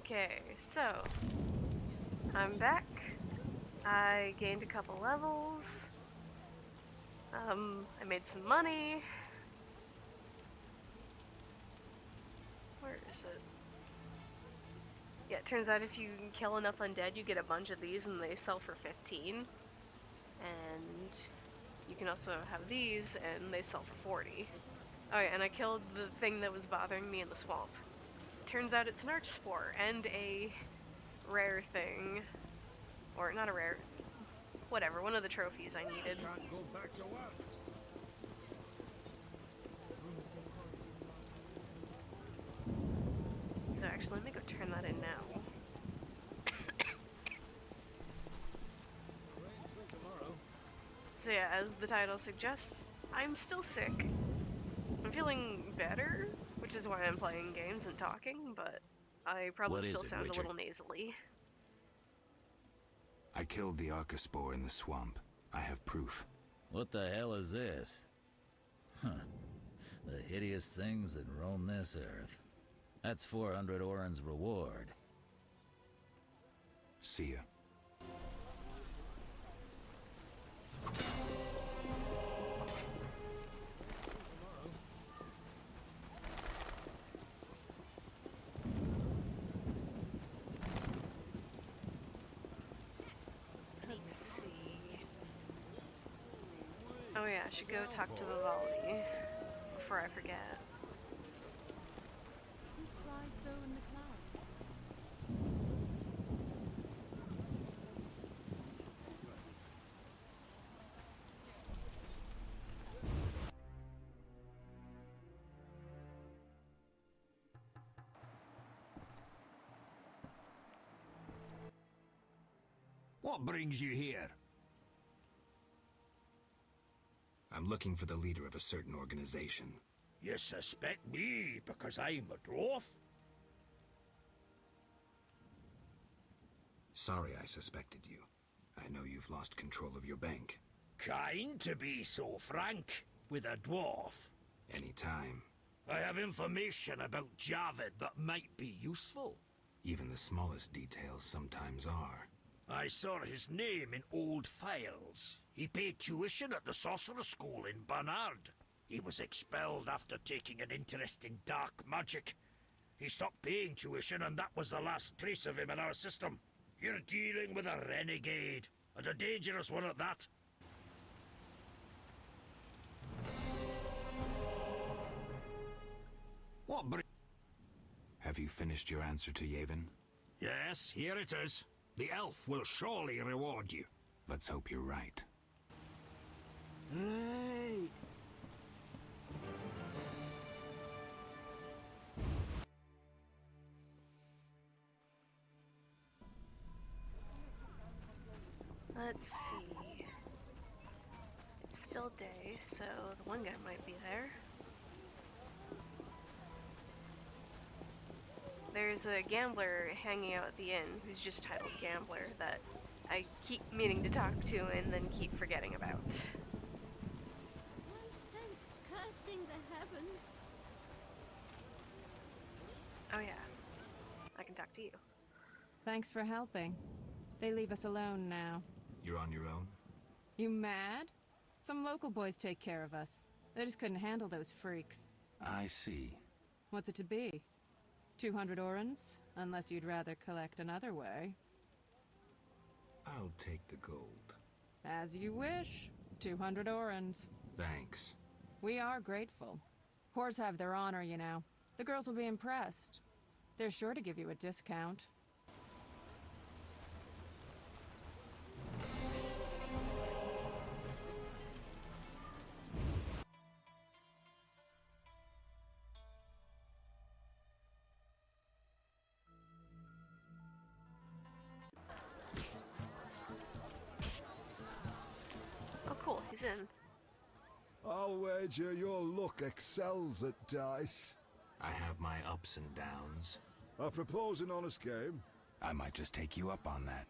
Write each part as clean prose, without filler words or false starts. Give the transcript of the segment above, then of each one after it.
Okay, so I'm back. I gained a couple levels. I made some money. Where is it? Yeah, it turns out if you kill enough undead, you get a bunch of these and they sell for 15. And you can also have these and they sell for 40. Oh yeah, and I killed the thing that was bothering me in the swamp. Turns out it's an arch spore and a rare thing. Or not a rare, whatever, one of the trophies I needed. Can't go back to work. So actually, let me go turn that in now. So yeah, as the title suggests, I'm still sick. I'm feeling better, which is why I'm playing games and talking, but I probably still sound a little nasally. I killed the Archospore in the swamp. I have proof. What the hell is this? Huh. The hideous things that roam this earth. That's 400 Oren's reward. See ya. Let's see. Oh yeah, I should go talk to Vivaldi before I forget. Who flies so in the clouds? What brings you here? I'm looking for the leader of a certain organization. You suspect me because I'm a dwarf? Sorry I suspected you. I know you've lost control of your bank. Kind to be so frank with a dwarf. Anytime. I have information about Javid that might be useful. Even the smallest details sometimes are. I saw his name in old files. He paid tuition at the Sorcerer School in Barnard. He was expelled after taking an interest in dark magic. He stopped paying tuition and that was the last trace of him in our system. You're dealing with a renegade, and a dangerous one at that. Have you finished your answer to Yavin? Yes, here it is. The elf will surely reward you. Let's hope you're right. Hey! Let's see. It's still day, so the one guy might be there. There's a gambler hanging out at the inn who's just titled Gambler that I keep meaning to talk to and then keep forgetting about. No sense cursing the heavens. Oh yeah, I can talk to you. Thanks for helping. They leave us alone now. You're on your own? You mad? Some local boys take care of us. They just couldn't handle those freaks. I see. What's it to be? 200 Orens? Unless you'd rather collect another way. I'll take the gold. As you wish. 200 Orens. Thanks. We are grateful. Whores have their honor, you know. The girls will be impressed. They're sure to give you a discount. Oh cool, he's in. I'll wager your luck excels at dice. I have my ups and downs. I propose an honest game. I might just take you up on that.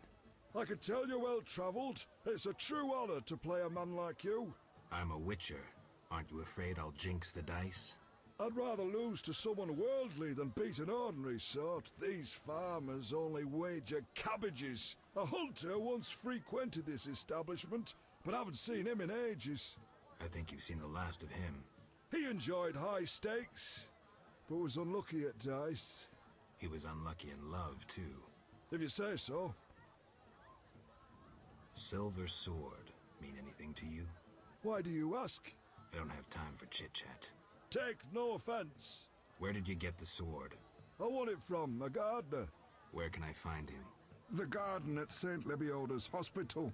I could tell you're well-travelled. It's a true honor to play a man like you. I'm a witcher. Aren't you afraid I'll jinx the dice? I'd rather lose to someone worldly than beat an ordinary sort. These farmers only wager cabbages. A hunter once frequented this establishment, but I haven't seen him in ages. I think you've seen the last of him. He enjoyed high stakes, but was unlucky at dice. He was unlucky in love, too. If you say so. Silver sword mean anything to you? Why do you ask? I don't have time for chit-chat. Take no offense. Where did you get the sword? I won it from a gardener. Where can I find him? The garden at St. Lebioda's hospital.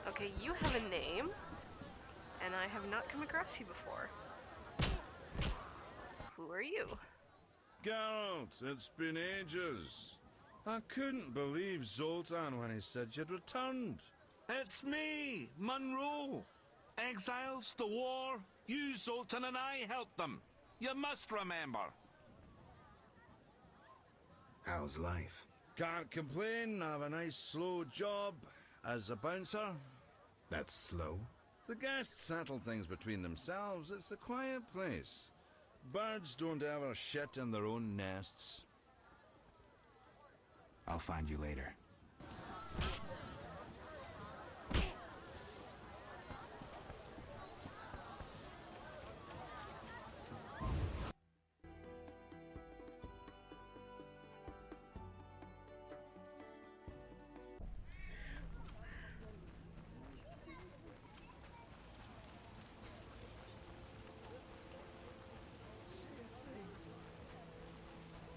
Okay, you have a name, and I have not come across you before. Who are you? Geralt, it's been ages. I couldn't believe Zoltan when he said you'd returned. It's me, Monroe. Exiles, the war. You, Zoltan, and I helped them. You must remember. How's life? Can't complain. I have a nice slow job as a bouncer. That's slow? The guests settle things between themselves. It's a quiet place. Birds don't ever shit in their own nests. I'll find you later.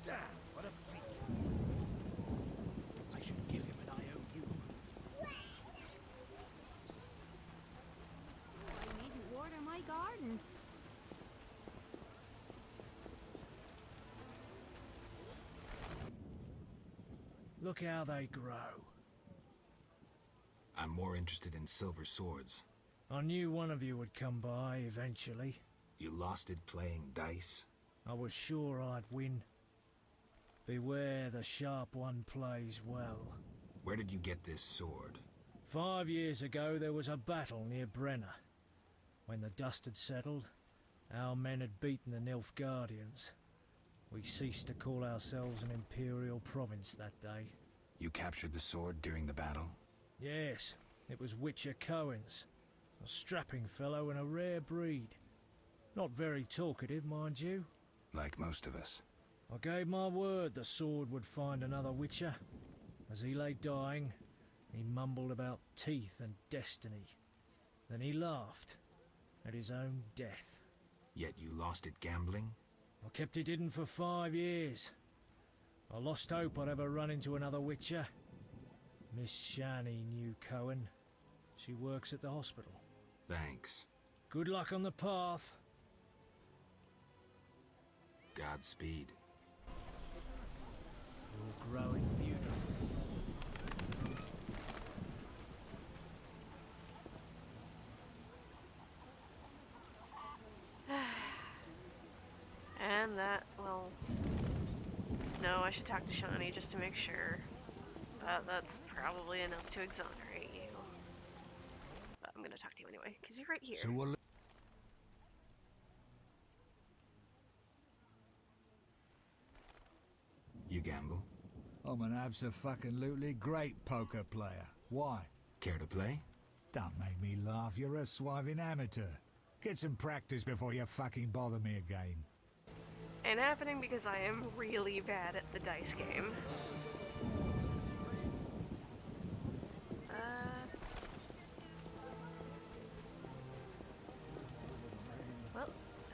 Damn, what a freak. I should give him an IOU. I needn't water my garden. Look how they grow. I'm more interested in silver swords. I knew one of you would come by eventually. You lost it playing dice? I was sure I'd win. Beware the sharp one plays well. Where did you get this sword? 5 years ago there was a battle near Brenner. When the dust had settled, our men had beaten the Nilfgaardians. We ceased to call ourselves an imperial province that day. You captured the sword during the battle? Yes, it was Witcher Cohen's. A strapping fellow and a rare breed. Not very talkative, mind you. Like most of us. I gave my word the sword would find another Witcher. As he lay dying, he mumbled about teeth and destiny. Then he laughed at his own death. Yet you lost it gambling? I kept it hidden for 5 years. I lost hope I'd ever run into another Witcher. Miss Shani knew Cohen. She works at the hospital. Thanks. Good luck on the path. Godspeed. You're growing beautiful. And that, well... No, I should talk to Shani just to make sure. But that's probably enough to exonerate you. But I'm gonna talk to you anyway, because you're right here. So we'll... You gamble? I'm an abso-fucking-lutely great poker player. Why? Care to play? Don't make me laugh, you're a swiving amateur. Get some practice before you fucking bother me again. And happening because I am really bad at the dice game. Well,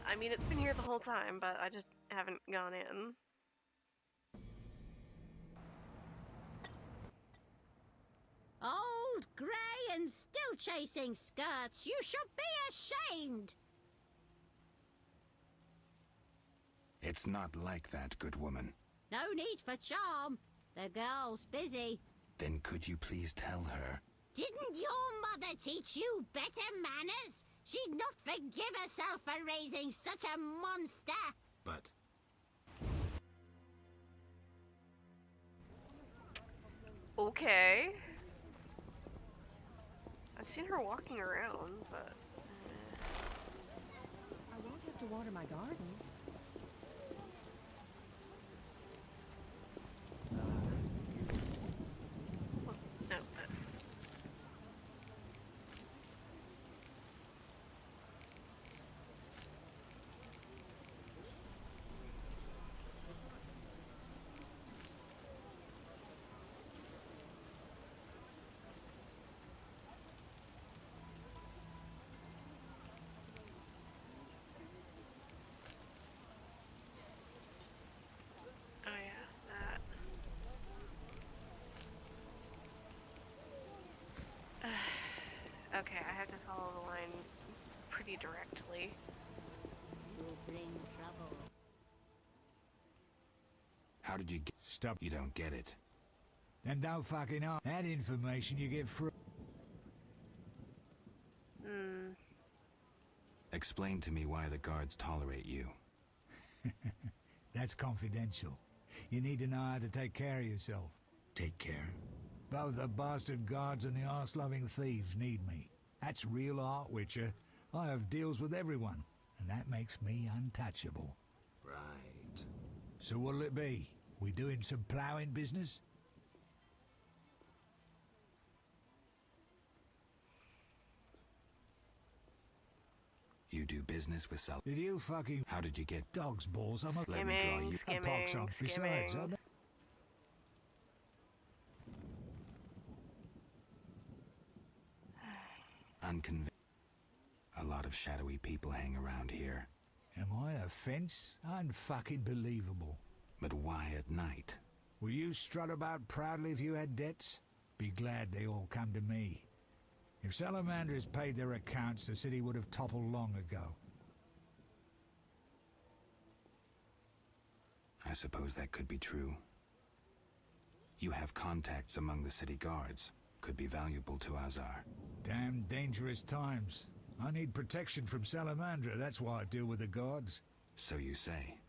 I mean, it's been here the whole time, but I just haven't gone in. Old, grey, and still chasing skirts. You should be ashamed. It's not like that, good woman. No need for charm. The girl's busy. Then could you please tell her? Didn't your mother teach you better manners? She'd not forgive herself for raising such a monster. But Okay. I've seen her walking around, but... I won't have to water my garden. No, this. Oh yeah, that. Okay, I have to follow the line pretty directly. You'll bring trouble. How did you get... Stop. You don't get it. Then don't fucking ask. That information you get through. Explain to me why the guards tolerate you. That's confidential. You need to know how to take care of yourself. Take care. Both the bastard guards and the arse-loving thieves need me. That's real art, Witcher. I have deals with everyone, and that makes me untouchable. Right. So what'll it be? We doing some ploughing business? You do business with Sal... Did you fucking... How did you get... Dog's balls? I'm a... Let me draw you... Skimming, pox on. Besides, skimming. Unconvinced. A lot of shadowy people hang around here. Am I a fence? Unfucking believable. But why at night? Will you strut about proudly if you had debts? Be glad they all come to me. If Salamanders paid their accounts, the city would have toppled long ago. I suppose that could be true. You have contacts among the city guards. Could be valuable to Azar. Damn dangerous times. I need protection from Salamandra, that's why I deal with the guards. So you say.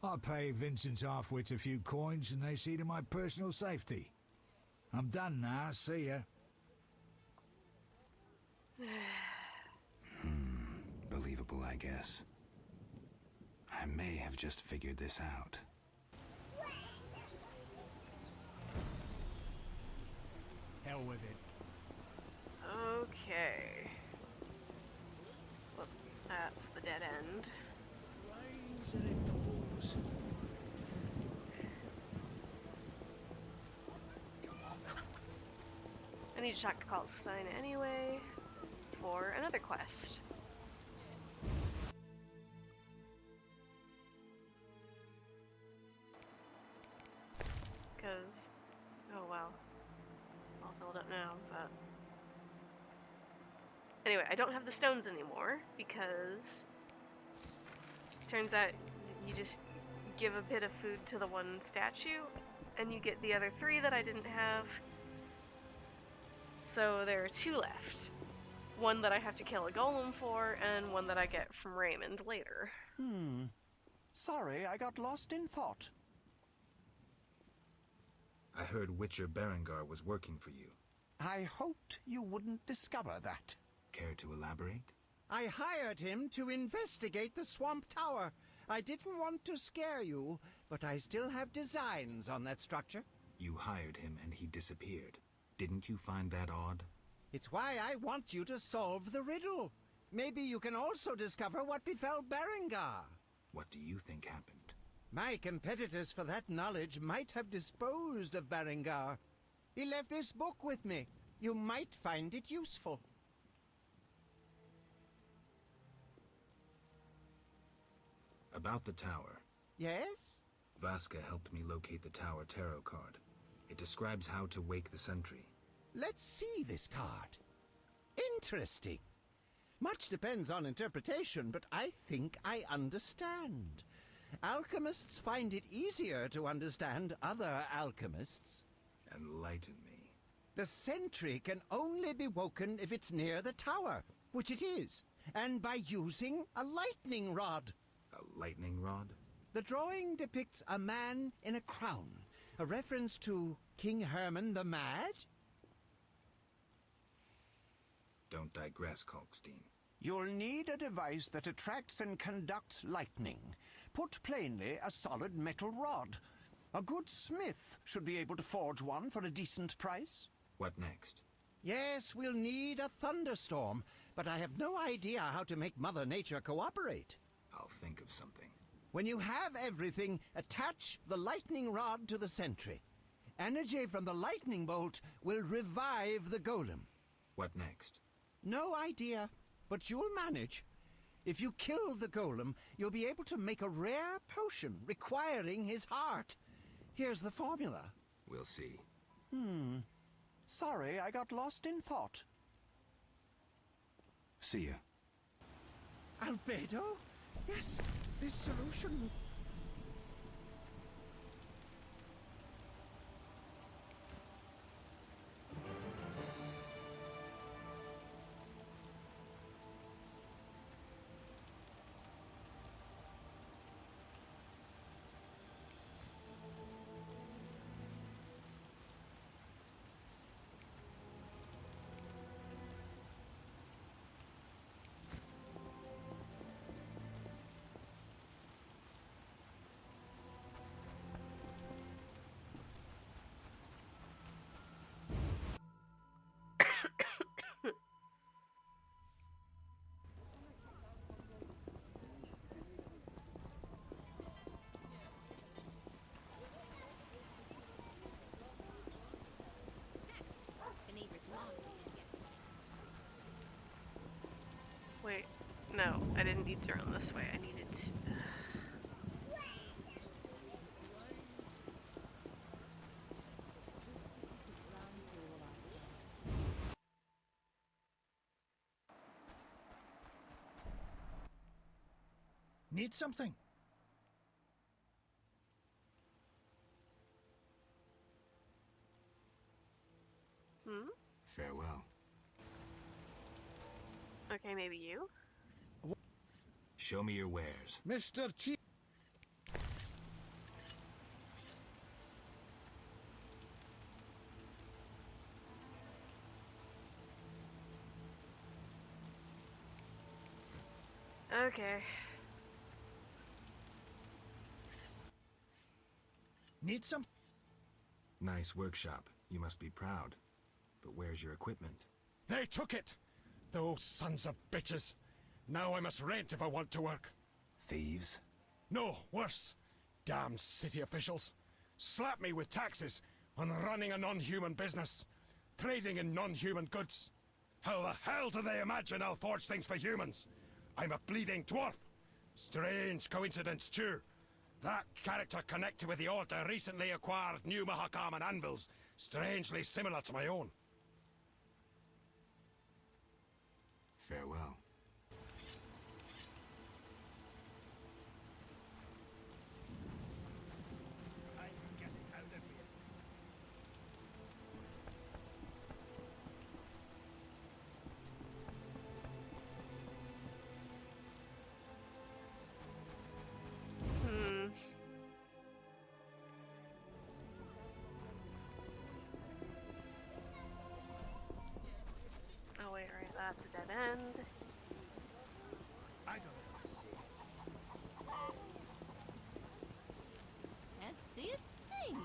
I pay Vincent's half-wits a few coins and they see to my personal safety. I'm done now, see ya. Believable, I guess. I may have just figured this out. Hell with it. Okay. Well, that's the dead end. I need to talk to Kalstein anyway for another quest. Because, oh well, all filled up now, but anyway, I don't have the stones anymore because turns out you just give a bit of food to the one statue and you get the other 3 that I didn't have. So there are 2 left. One that I have to kill a golem for, and one that I get from Raymond later. Sorry, I got lost in thought. I heard Witcher Berengar was working for you. I hoped you wouldn't discover that. Care to elaborate? I hired him to investigate the Swamp Tower. I didn't want to scare you, but I still have designs on that structure. You hired him and he disappeared. Didn't you find that odd? It's why I want you to solve the riddle. Maybe you can also discover what befell Berengar. What do you think happened? My competitors for that knowledge might have disposed of Berengar. He left this book with me. You might find it useful. About the tower. Yes? Vasca helped me locate the tower tarot card. It describes how to wake the sentry. Let's see this card. Interesting. Much depends on interpretation, but I think I understand. Alchemists find it easier to understand other alchemists. Enlighten me. The sentry can only be woken if it's near the tower, which it is, and by using a lightning rod. A lightning rod? The drawing depicts a man in a crown, a reference to King Herman the Mad? Don't digress, Kalkstein. You'll need a device that attracts and conducts lightning. Put plainly, a solid metal rod. A good smith should be able to forge one for a decent price. What next? Yes, we'll need a thunderstorm, but I have no idea how to make Mother Nature cooperate. I'll think of something. When you have everything, attach the lightning rod to the sentry. Energy from the lightning bolt will revive the golem. What next? No idea, but you'll manage. If you kill the golem, you'll be able to make a rare potion requiring his heart. Here's the formula. We'll see. Sorry, I got lost in thought. See ya. Albedo? Yes, this solution... Wait, no, I didn't need to run this way. I needed to... Need something? Farewell. Okay, maybe you? Show me your wares. Mr. Chief. Okay. Need some? Nice workshop. You must be proud. But where's your equipment? They took it! Those sons of bitches! Now I must rent if I want to work. Thieves? No, worse. Damn city officials. Slap me with taxes on running a non-human business. Trading in non-human goods. How the hell do they imagine I'll forge things for humans? I'm a bleeding dwarf. Strange coincidence, too. That character connected with the altar recently acquired new Mahakaman anvils, strangely similar to my own. Farewell. Oh wait, right, that's a dead end. I don't know what to say. Can't see a thing.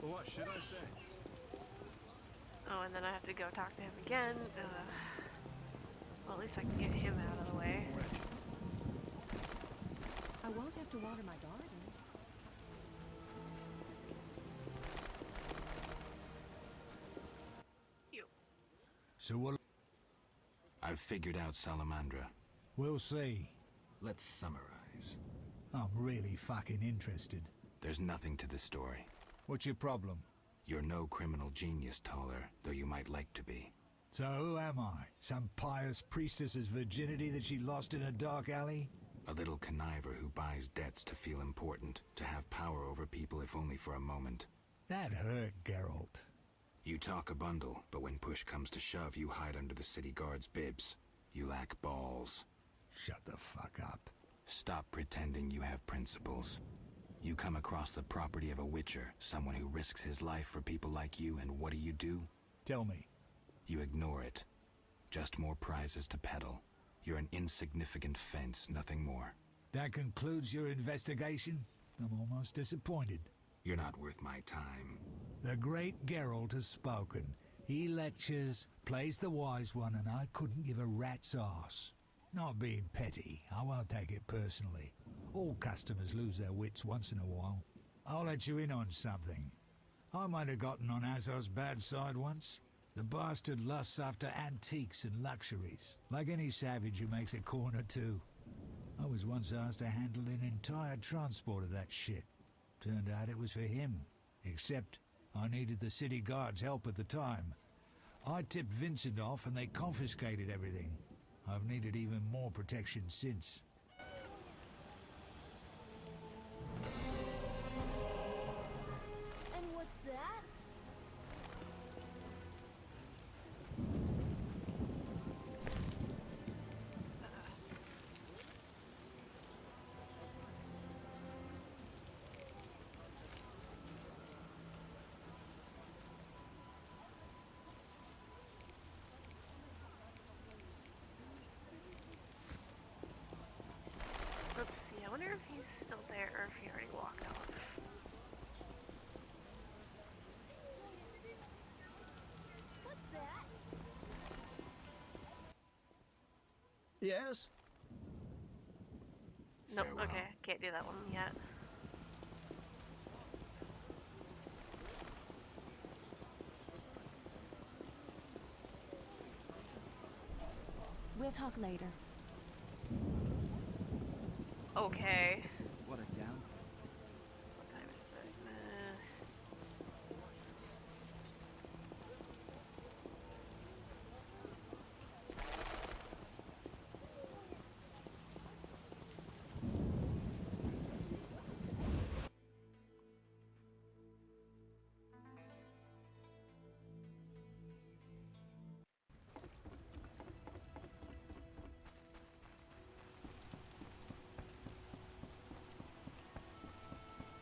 Well, what should I say? Oh, and then I have to go talk to him again. Well, at least I can get him out of the way. I won't have to water my garden. You. So what? I've figured out Salamandra. We'll see. Let's summarize. I'm really fucking interested. There's nothing to the story. What's your problem? You're no criminal genius, Taller, though you might like to be. So who am I? Some pious priestess's virginity that she lost in a dark alley? A little conniver who buys debts to feel important, to have power over people if only for a moment. That hurt, Geralt. You talk a bundle, but when push comes to shove, you hide under the city guard's bibs. You lack balls. Shut the fuck up. Stop pretending you have principles. You come across the property of a witcher, someone who risks his life for people like you, and what do? Tell me. You ignore it. Just more prizes to peddle. You're an insignificant fence, nothing more. That concludes your investigation? I'm almost disappointed. You're not worth my time. The great Geralt has spoken. He lectures, plays the wise one, and I couldn't give a rat's arse. Not being petty, I won't take it personally. All customers lose their wits once in a while. I'll let you in on something. I might have gotten on Azor's bad side once. The bastard lusts after antiques and luxuries, like any savage who makes a corner too. I was once asked to handle an entire transport of that shit. Turned out it was for him, except I needed the city guard's help at the time. I tipped Vincent off and they confiscated everything. I've needed even more protection since. And what's that? Let's see, I wonder if he's still there or if he already walked off. What's that? Yes? Nope, Farewell. okay, can't do that one yet. We'll talk later. Okay. What a down. What time is it?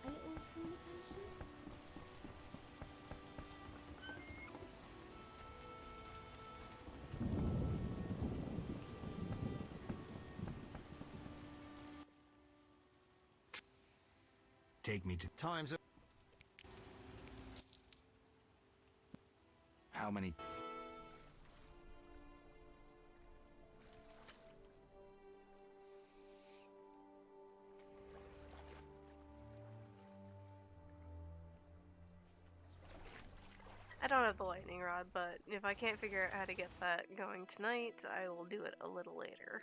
A little fornication? Take me to... Time's up. How many... I don't have the lightning rod, but if I can't figure out how to get that going tonight, I will do it a little later.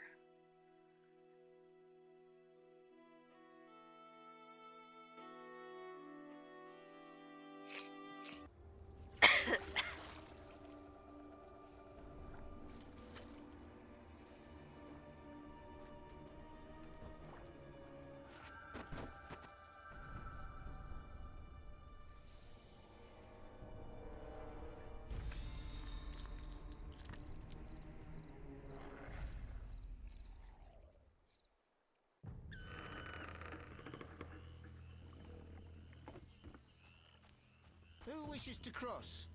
Who wishes to cross?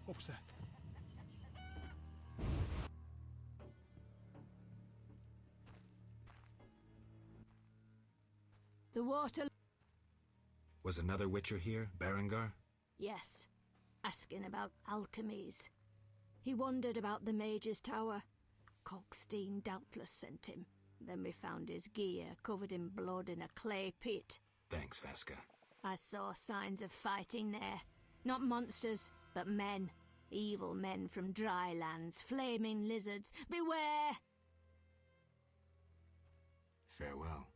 What was that? The water... Was another witcher here, Berengar? Yes. Asking about alchemies. He wondered about the Mage's Tower. Kalkstein doubtless sent him. Then we found his gear covered in blood in a clay pit. Thanks, Veska. I saw signs of fighting there. Not monsters, but men. Evil men from dry lands, flaming lizards. Beware! Farewell.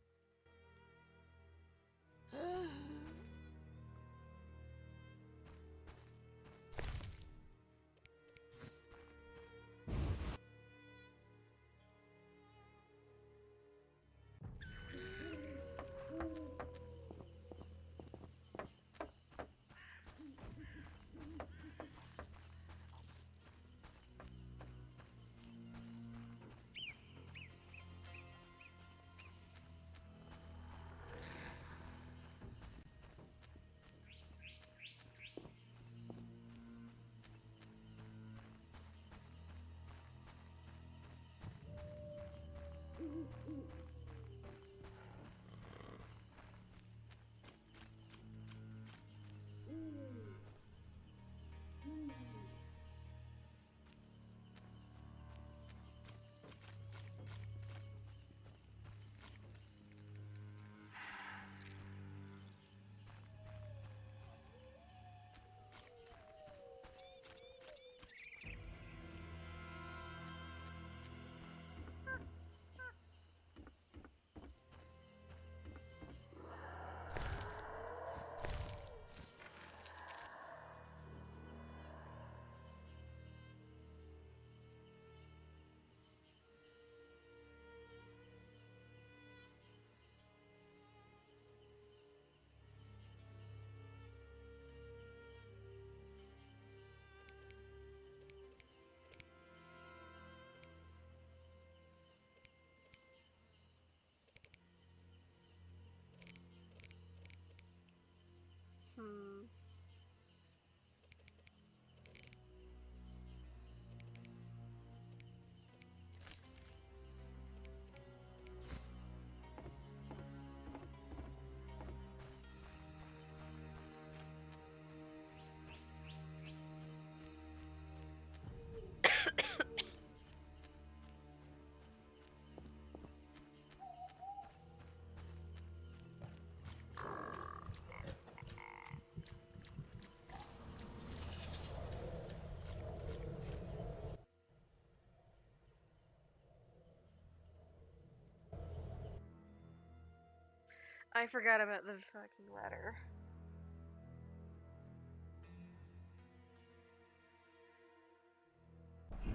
I forgot about the fucking letter.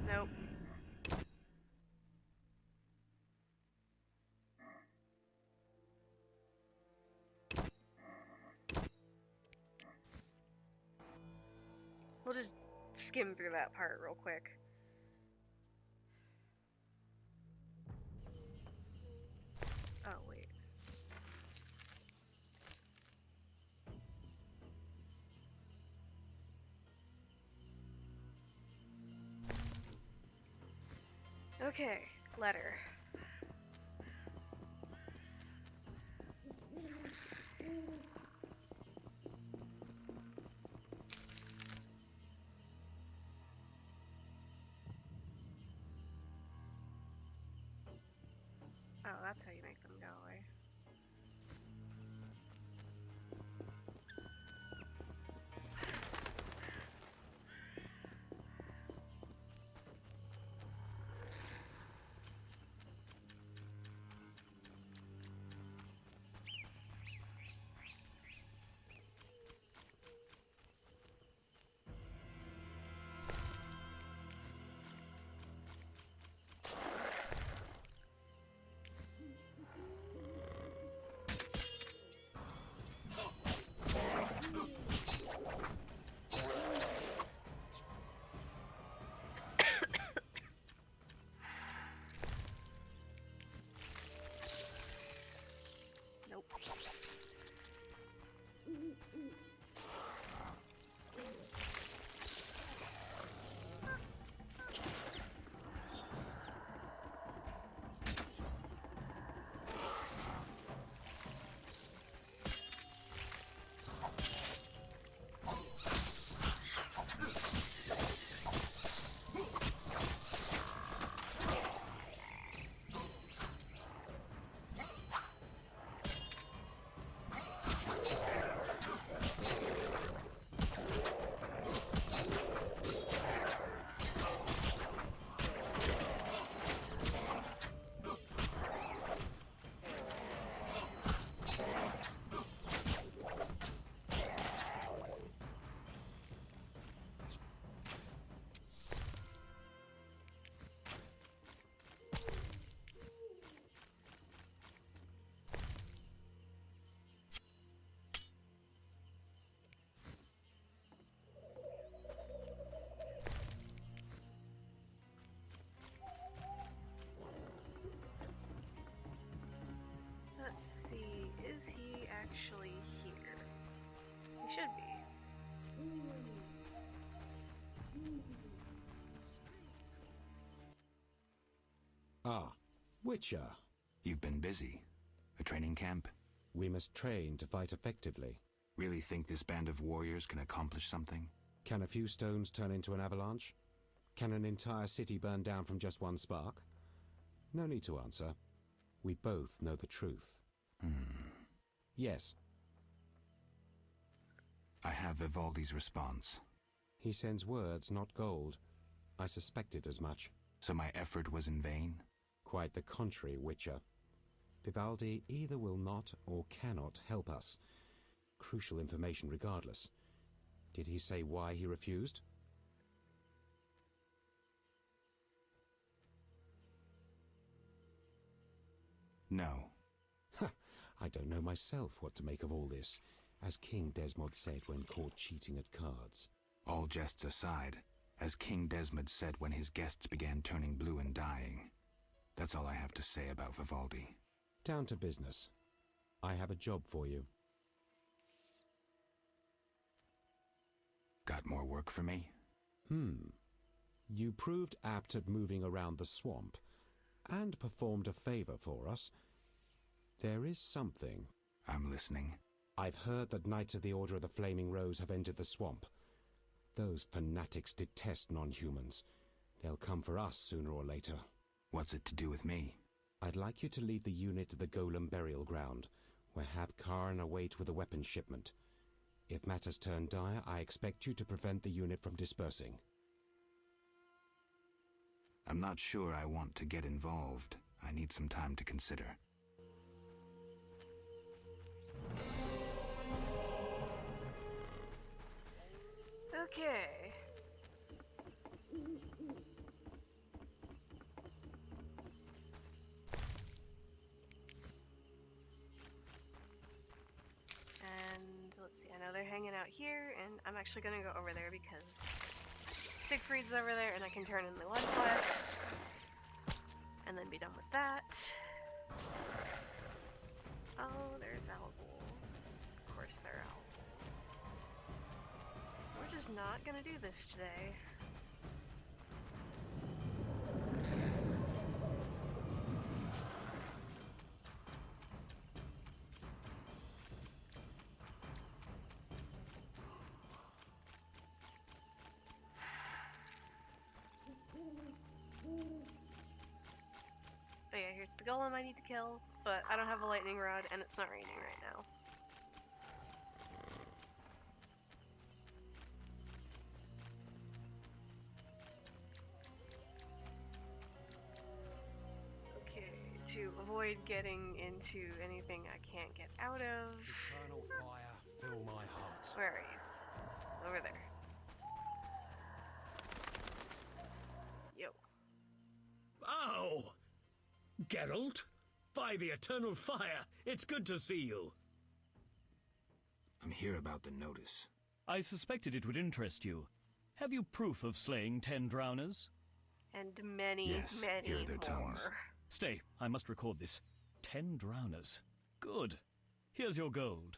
Nope. We'll just skim through that part real quick. Oh, wait. Okay, letter. Oh, that's how you make them go away. Ah, Witcher. You've been busy. A training camp? We must train to fight effectively. Really think this band of warriors can accomplish something? Can a few stones turn into an avalanche? Can an entire city burn down from just one spark? No need to answer. We both know the truth. Yes. I have Vivaldi's response. He sends words, not gold. I suspected as much. So my effort was in vain? Quite the contrary, Witcher. Vivaldi either will not or cannot help us. Crucial information regardless. Did he say why he refused? No. I don't know myself what to make of all this, as King Desmond said when caught cheating at cards. All jests aside, as King Desmond said when his guests began turning blue and dying. That's all I have to say about Vivaldi. Down to business. I have a job for you. Got more work for me? You proved apt at moving around the swamp, and performed a favor for us. There is something. I'm listening. I've heard that Knights of the Order of the Flaming Rose have entered the swamp. Those fanatics detest non-humans. They'll come for us sooner or later. What's it to do with me? I'd like you to lead the unit to the Golem burial ground, where Hab Karn await with a weapon shipment. If matters turn dire, I expect you to prevent the unit from dispersing. I'm not sure I want to get involved. I need some time to consider. Okay. And let's see, I know they're hanging out here, and I'm actually gonna go over there because Siegfried's over there, and I can turn in the one quest, and then be done with that. Oh, there's owls. Of course there are owls. We're just not gonna do this today. Oh yeah, here's the golem I need to kill, but I don't have a lightning rod and it's not raining right now. Okay, to avoid getting into anything I can't get out of... Eternal fire, fill my heart. Where are you? Over there. Yo. Oh! Geralt? By the eternal fire, it's good to see you. I'm here about the notice. I suspected it would interest you. Have you proof of slaying 10 drowners? And many, yes, many here are their more. tongues. Stay, I must record this. 10 drowners. Good. Here's your gold.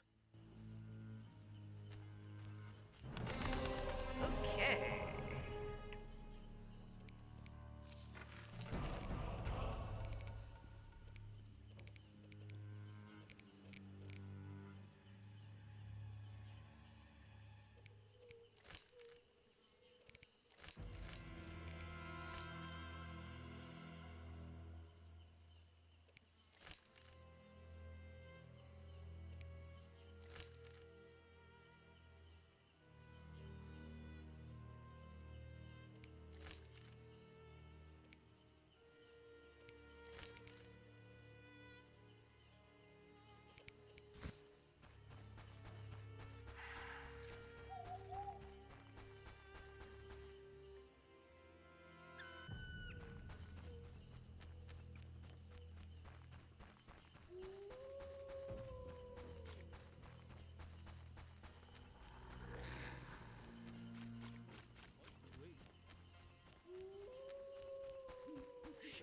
Okay.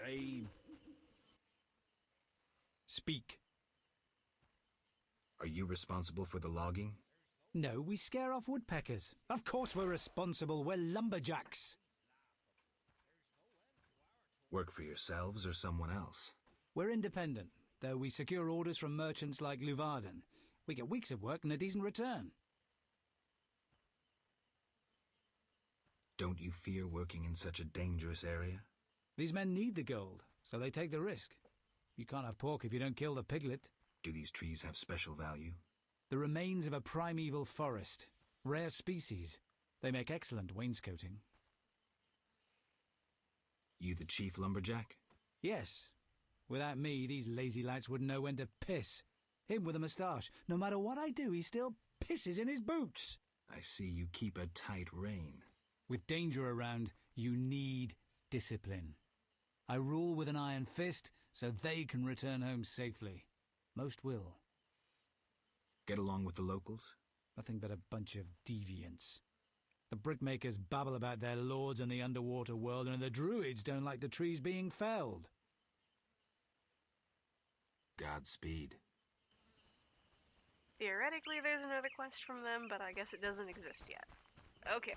Shame. Speak. Are you responsible for the logging? No, we scare off woodpeckers. Of course we're responsible. We're lumberjacks. Work for yourselves or someone else? We're independent, though we secure orders from merchants like Luvarden. We get weeks of work and a decent return. Don't you fear working in such a dangerous area? These men need the gold, so they take the risk. You can't have pork if you don't kill the piglet. Do these trees have special value? The remains of a primeval forest. Rare species. They make excellent wainscoting. You the chief lumberjack? Yes. Without me, these lazy lads wouldn't know when to piss. Him with a moustache. No matter what I do, he still pisses in his boots. I see you keep a tight rein. With danger around, you need discipline. I rule with an iron fist, so they can return home safely. Most will. Get along with the locals? Nothing but a bunch of deviants. The brickmakers babble about their lords and the underwater world, and the druids don't like the trees being felled. Godspeed. Theoretically, there's another quest from them, but I guess it doesn't exist yet. Okay.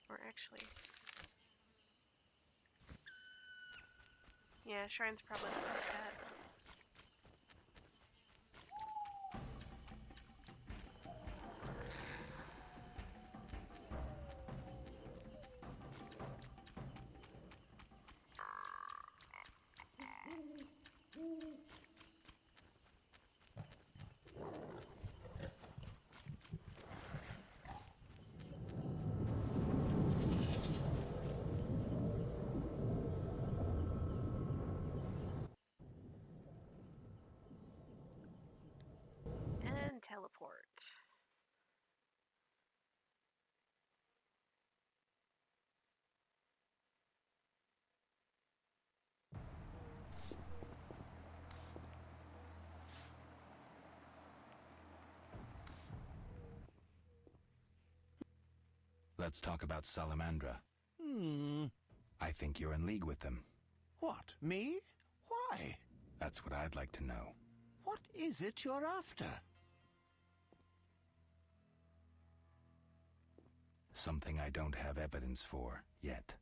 Or actually... yeah, Shrine's probably the best bet. And teleport. Let's talk about Salamandra. I think you're in league with them. What, me? Why? That's what I'd like to know. What is it you're after? Something I don't have evidence for yet.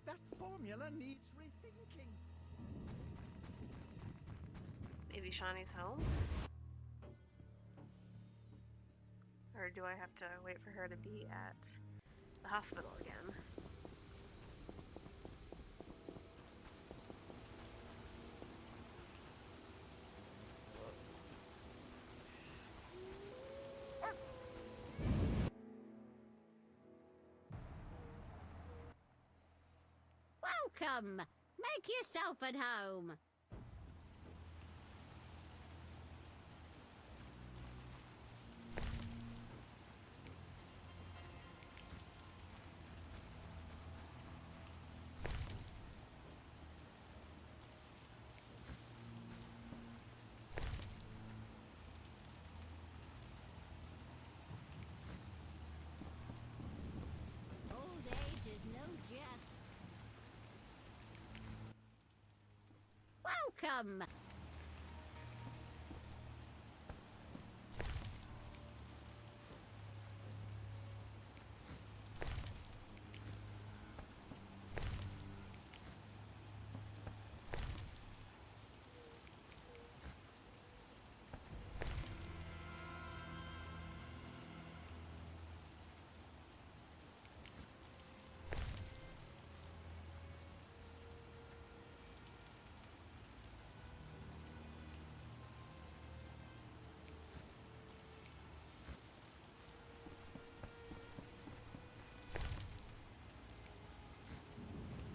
That formula needs rethinking. Maybe Shawnee's home? Or do I have to wait for her to be at the hospital again? Welcome! Make yourself at home. Old age is no jest. Welcome!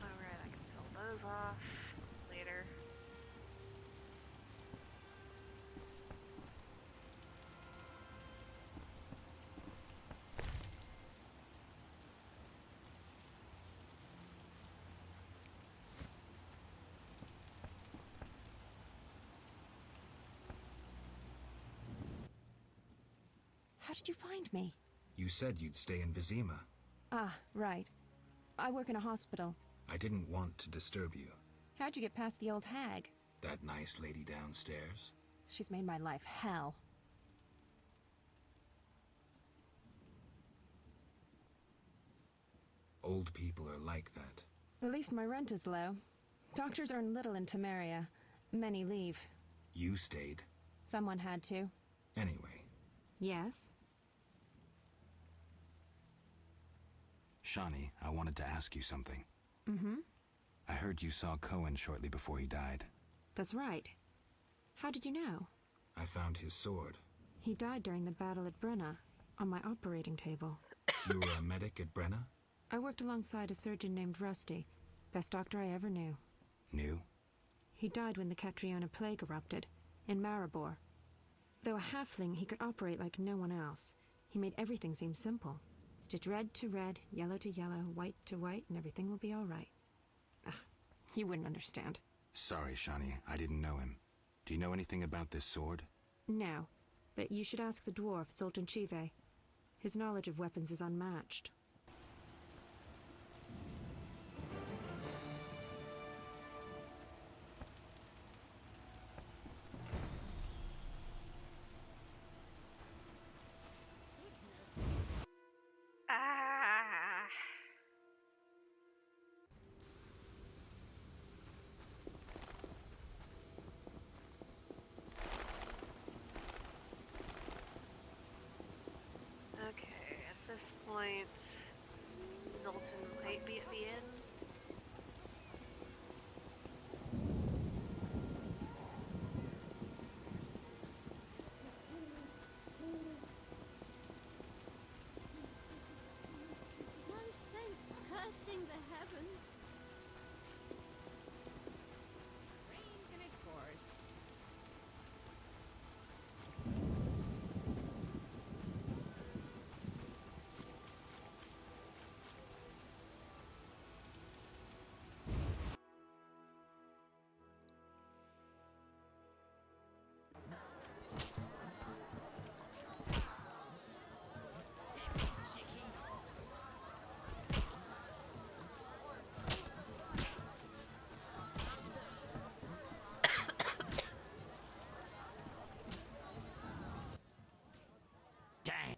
Alright, I can sell those off later. How did you find me? You said you'd stay in Vizima. Ah, right. I work in a hospital. I didn't want to disturb you. How'd you get past the old hag? That nice lady downstairs? She's made my life hell. Old people are like that. At least my rent is low. Doctors earn little in Temeria. Many leave. You stayed. Someone had to. Anyway. Yes? Shawnee, I wanted to ask you something. Mm-hmm. I heard you saw Cohen shortly before he died. That's right. How did you know? I found his sword. He died during the battle at Brenna, on my operating table. You were a medic at Brenna? I worked alongside a surgeon named Rusty. Best doctor I ever knew. Knew? He died when the Catriona plague erupted, in Maribor. Though a halfling, he could operate like no one else. He made everything seem simple. Stitch red to red, yellow to yellow, white to white, and everything will be all right. Ah, you wouldn't understand. Sorry, Shawnee, I didn't know him. Do you know anything about this sword? No, but you should ask the dwarf, Zoltan Chive. His knowledge of weapons is unmatched. Ah. Okay, at this point, Zoltan might be at the inn. No sense cursing the heavens. Rains and it pours. Dang.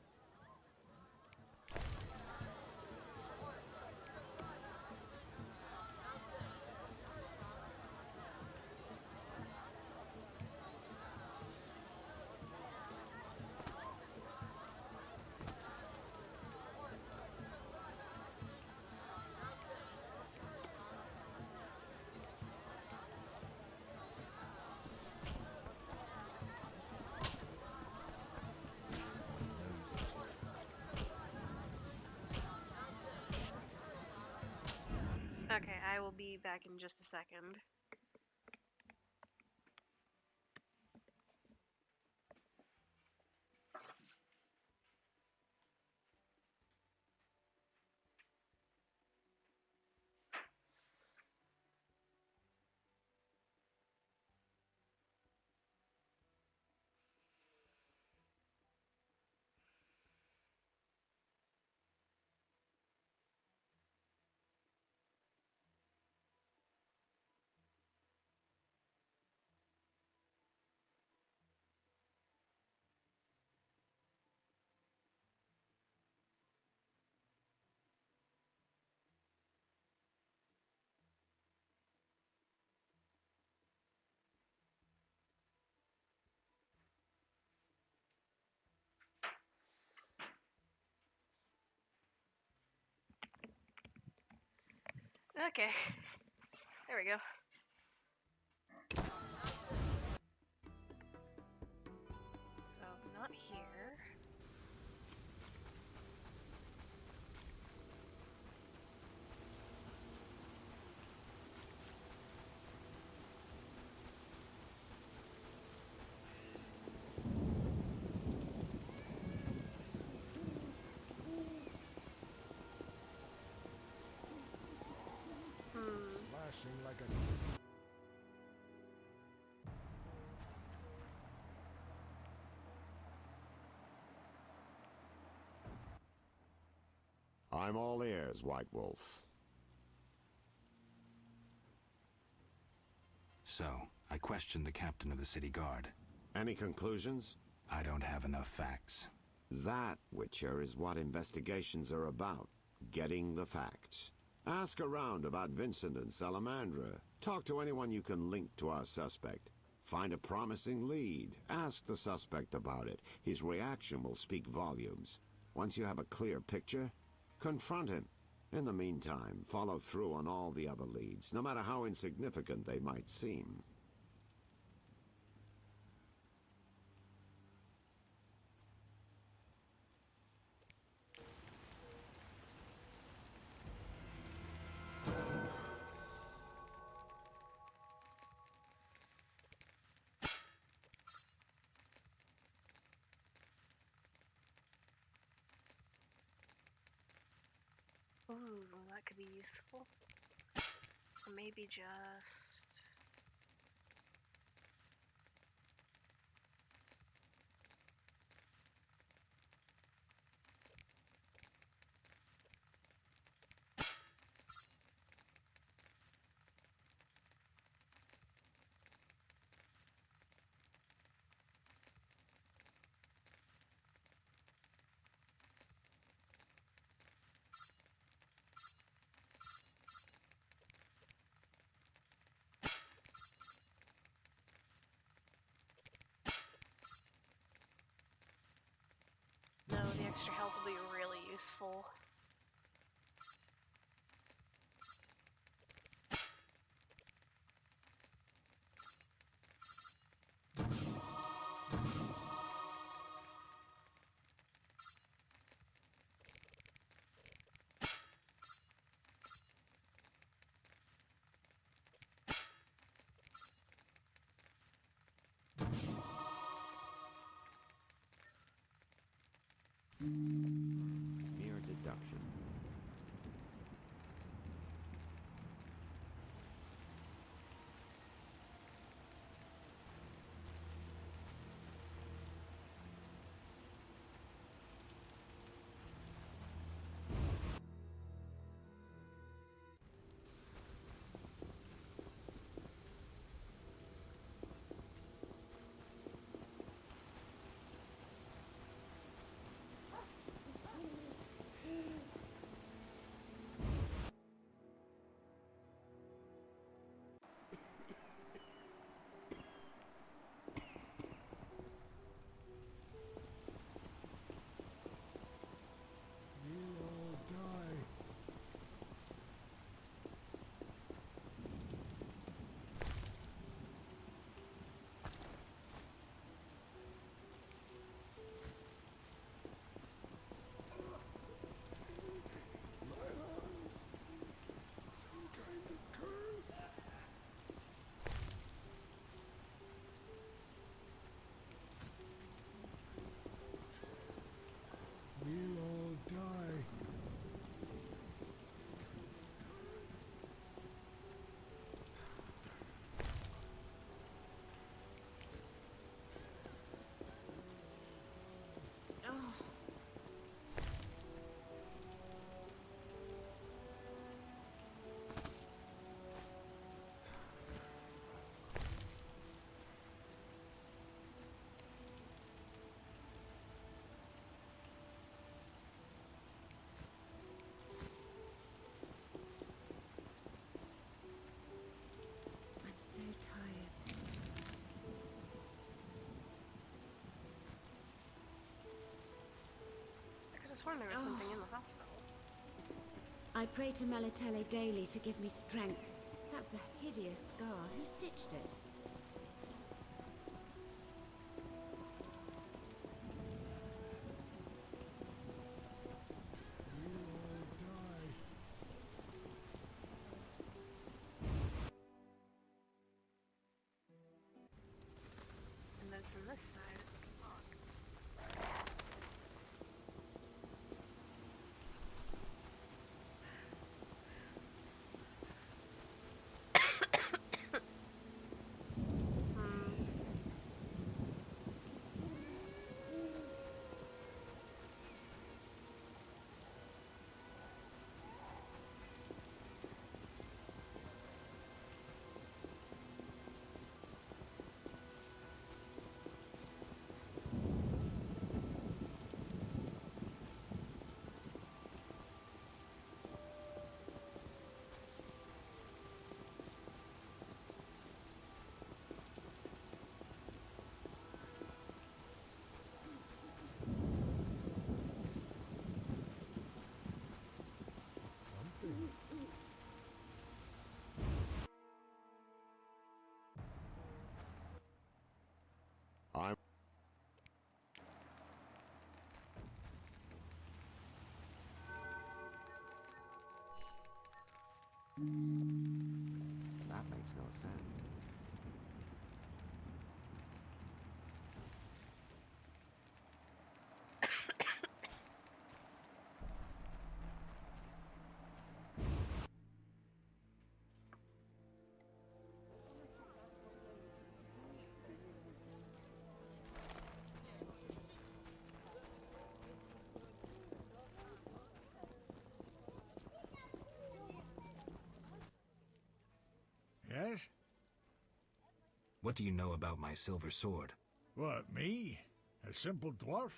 Okay, I will be back in just a second. Okay, there we go. So, not here. Slashing like a season. I'm all ears, White Wolf. So, I questioned the captain of the city guard. Any conclusions? I don't have enough facts. That, Witcher, is what investigations are about. Getting the facts. Ask around about Vincent and Salamandra. Talk to anyone you can link to our suspect. Find a promising lead. Ask the suspect about it. His reaction will speak volumes. Once you have a clear picture, confront him. In the meantime, follow through on all the other leads, no matter how insignificant they might seem. Ooh, that could be useful. Or maybe just... No, the extra health will be really useful. Mere deduction. We'll all die. I'm so tired. I could have sworn there was something in the hospital. I pray to Melitele daily to give me strength. That's a hideous scar. Who stitched it? And then from this side, it's locked. That makes no sense. Yes? What do you know about my silver sword? What, me? A simple dwarf?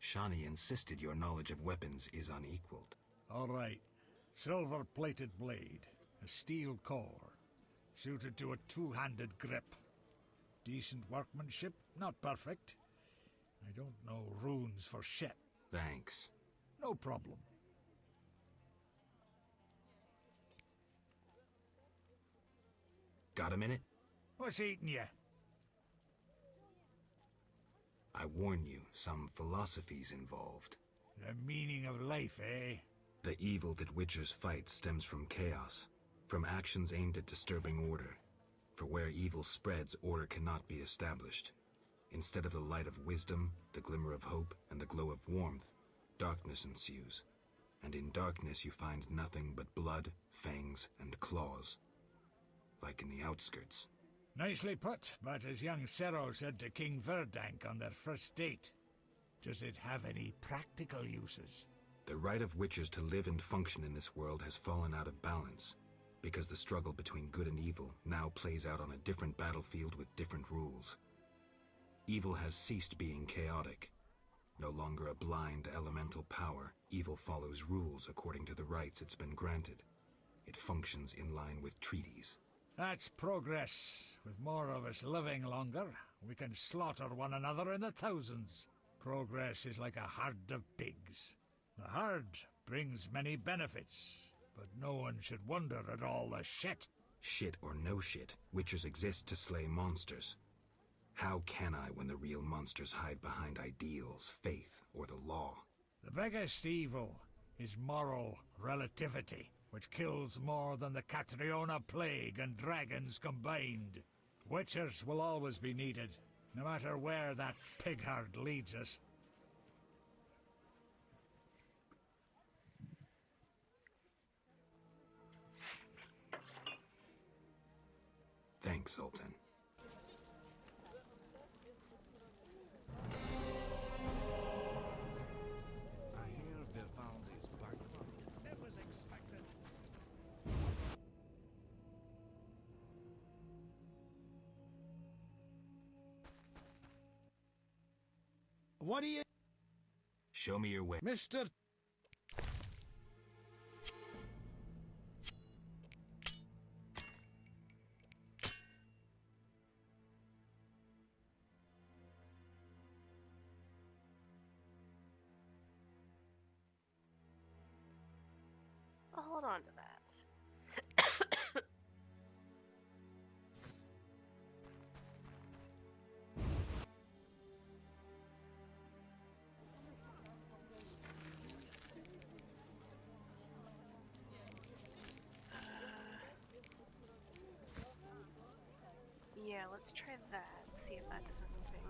Shawnee insisted your knowledge of weapons is unequaled. All right. Silver-plated blade. A steel core. Suited to a two-handed grip. Decent workmanship, not perfect. I don't know runes for shit. Thanks. No problem. Got a minute? What's eating you? I warn you, some philosophy's involved. The meaning of life, eh? The evil that Witchers fight stems from chaos, from actions aimed at disturbing order. For where evil spreads, order cannot be established. Instead of the light of wisdom, the glimmer of hope, and the glow of warmth, darkness ensues. And in darkness you find nothing but blood, fangs, and claws. Like in the outskirts. Nicely put, but as young Cerro said to King Verdank on their first date, does it have any practical uses? The right of Witchers to live and function in this world has fallen out of balance, because the struggle between good and evil now plays out on a different battlefield with different rules. Evil has ceased being chaotic. No longer a blind elemental power, evil follows rules according to the rights it's been granted. It functions in line with treaties. That's progress. With more of us living longer, we can slaughter one another in the thousands. Progress is like a herd of pigs. The herd brings many benefits, but no one should wonder at all the shit. Shit or no shit, Witchers exist to slay monsters. How can I when the real monsters hide behind ideals, faith, or the law? The biggest evil is moral relativity, which kills more than the Catriona plague and dragons combined. Witchers will always be needed, no matter where that pig herd leads us. Thanks, Sultan. I hear Vivaldi's bankrupt. It was expected. What do you... Show me your way. Mr. I'll hold on to that. Yeah, let's try that. See if that does anything.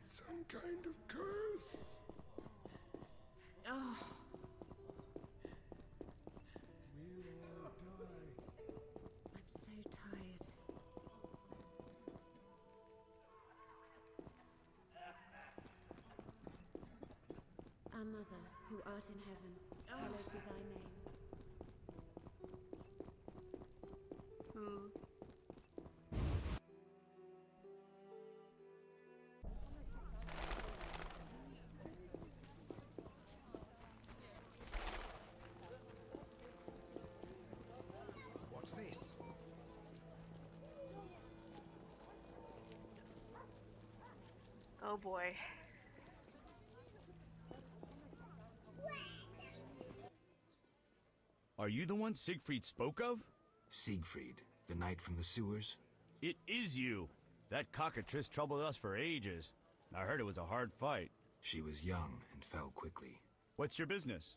Some kind of curse. Oh. We'll all die. I'm so tired. Our Mother, who art in heaven, hallowed be thy name. What's this? Oh boy. Are you the one Siegfried spoke of? Siegfried, the knight from the sewers? It is you. That cockatrice troubled us for ages. I heard it was a hard fight. She was young and fell quickly. What's your business?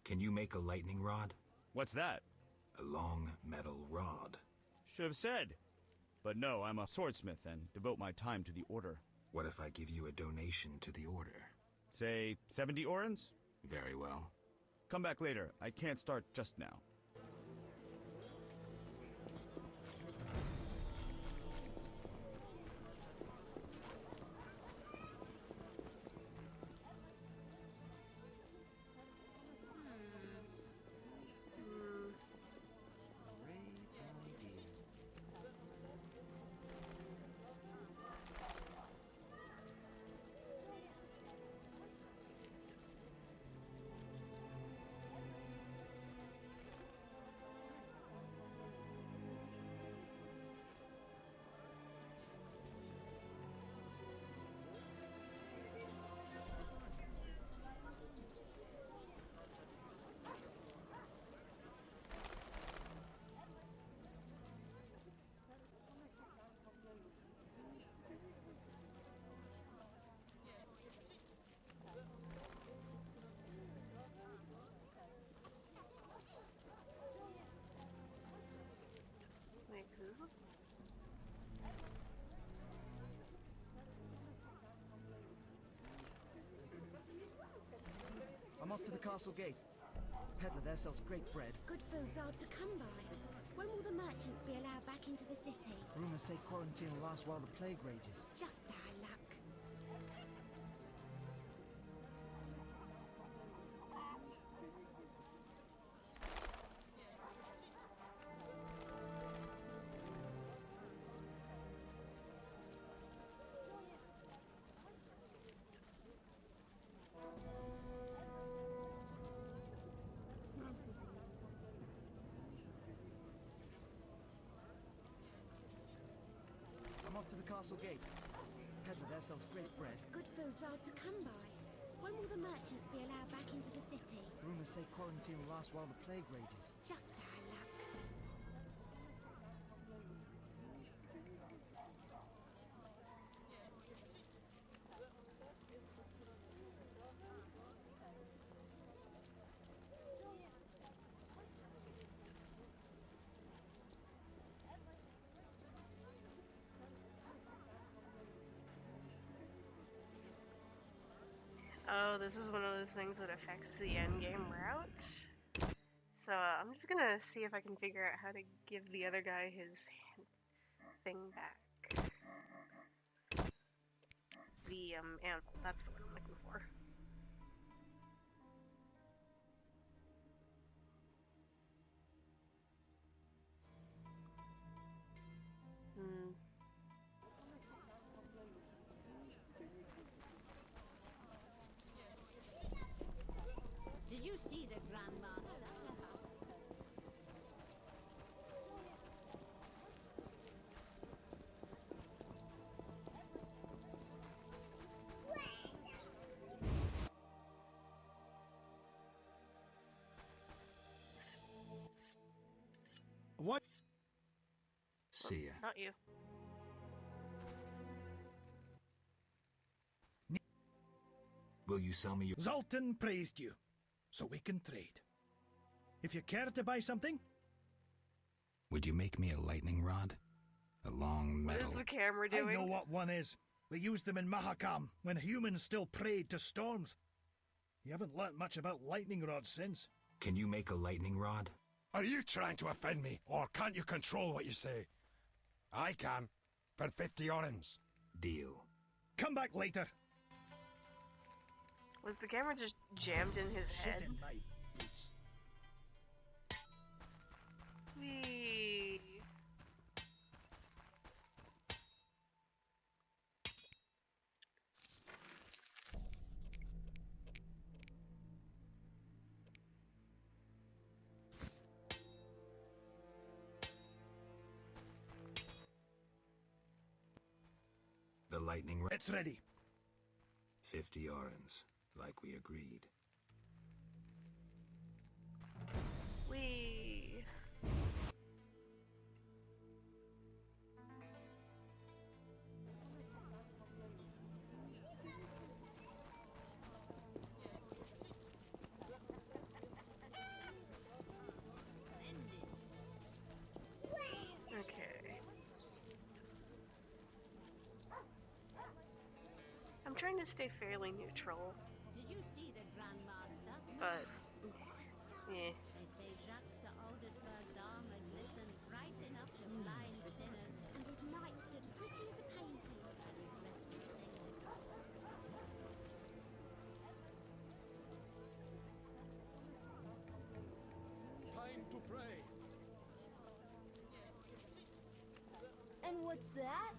Can you make a lightning rod? What's that? A long metal rod. Should have said. But no, I'm a swordsmith and devote my time to the order. What if I give you a donation to the order? Say 70 orens? Very well. Come back later. I can't start just now. Wait, who? I'm off to the castle gate. Peddler there sells great bread. Good food's hard to come by. When will the merchants be allowed back into the city? Rumors say quarantine will last while the plague rages. Just our luck. I'm off to the castle gate. Peddler there sells great bread. Good food's hard to come by. When will the merchants be allowed back into the city? Rumors say quarantine will last while the plague rages. Just our luck. Oh, this is one of those things that affects the endgame route. So I'm just gonna see if I can figure out how to give the other guy his thing back. The anvil, that's the one I'm looking for. Did you see the Grandmaster? What? See ya. Not you. Will you sell me your... Zoltan praised you, so we can trade. If you care to buy something... Would you make me a lightning rod? A long metal... What is the camera doing? I know what one is. We used them in Mahakam, when humans still prayed to storms. You haven't learnt much about lightning rods since. Can you make a lightning rod? Are you trying to offend me, or can't you control what you say? I can, for 50 orens. Deal. Come back later. Was the camera just jammed in his head? Whee. lightning... It's ready. 50 Arens, like we agreed. Whee! Okay. I'm trying to stay fairly neutral, Did you see the Grandmaster? but They yeah. say Jacques de Aldersburg's armor glistened bright enough to blind sinners. And his knight stood pretty as a painting. I regret to say it. Time to pray. And what's that?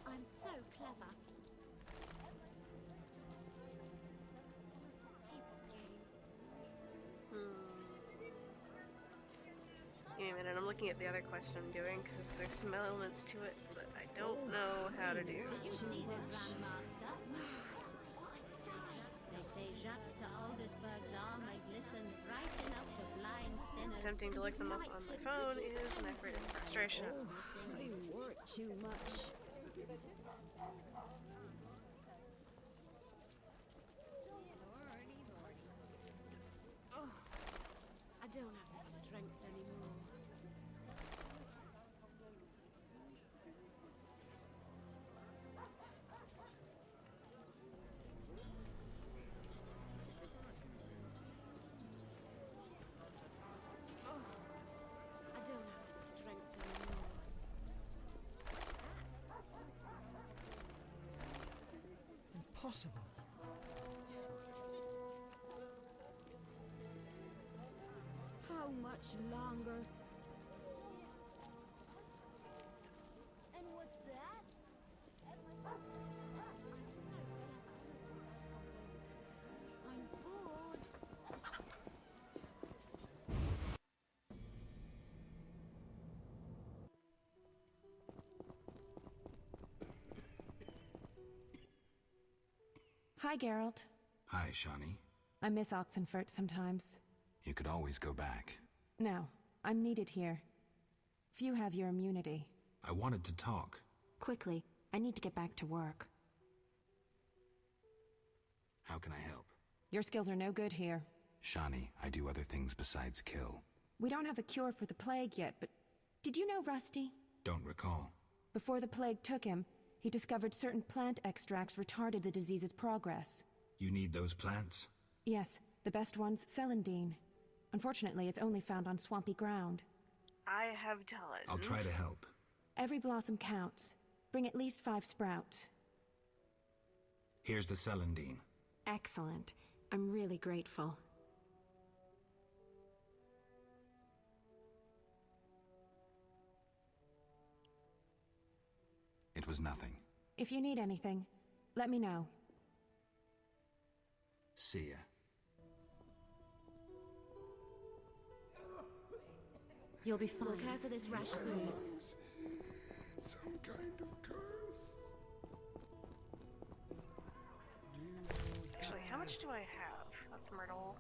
I'm so clever. Stupid game. Give me a minute, I'm looking at the other quest I'm doing because there's some elements to it that I don't know how to do. Did you see the Grandmaster? They say Jacques de Aldersburg's armor glistened bright enough to blind sinners. Attempting to look them up on my phone is an effort and frustration. I work too much. Oh, I don't have the strength anymore. Oh, I don't have the strength anymore. Impossible. How much longer? And what's that? I'm bored. Hi, Geralt. Hi, Shawnee. I miss Oxenfurt sometimes. You could always go back. No, I'm needed here. Few have your immunity. I wanted to talk. Quickly, I need to get back to work. How can I help? Your skills are no good here. Shawnee, I do other things besides kill. We don't have a cure for the plague yet, but did you know Rusty? Don't recall. Before the plague took him, he discovered certain plant extracts retarded the disease's progress. You need those plants? Yes, the best one's celandine. Unfortunately, it's only found on swampy ground. I have tons. I'll try to help. Every blossom counts. Bring at least 5 sprouts. Here's the celandine. Excellent. I'm really grateful. It was nothing. If you need anything, let me know. See ya. You'll be fine. We'll care for this rash soon. Some kind of curse. Actually, how much do I have? That's Myrtle.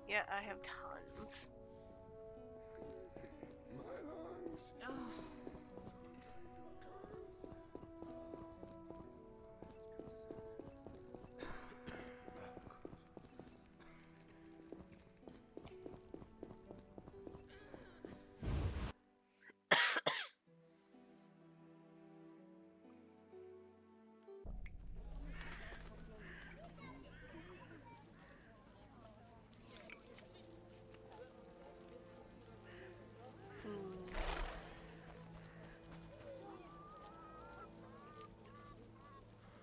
Yeah, I have tons. My lungs. Oh.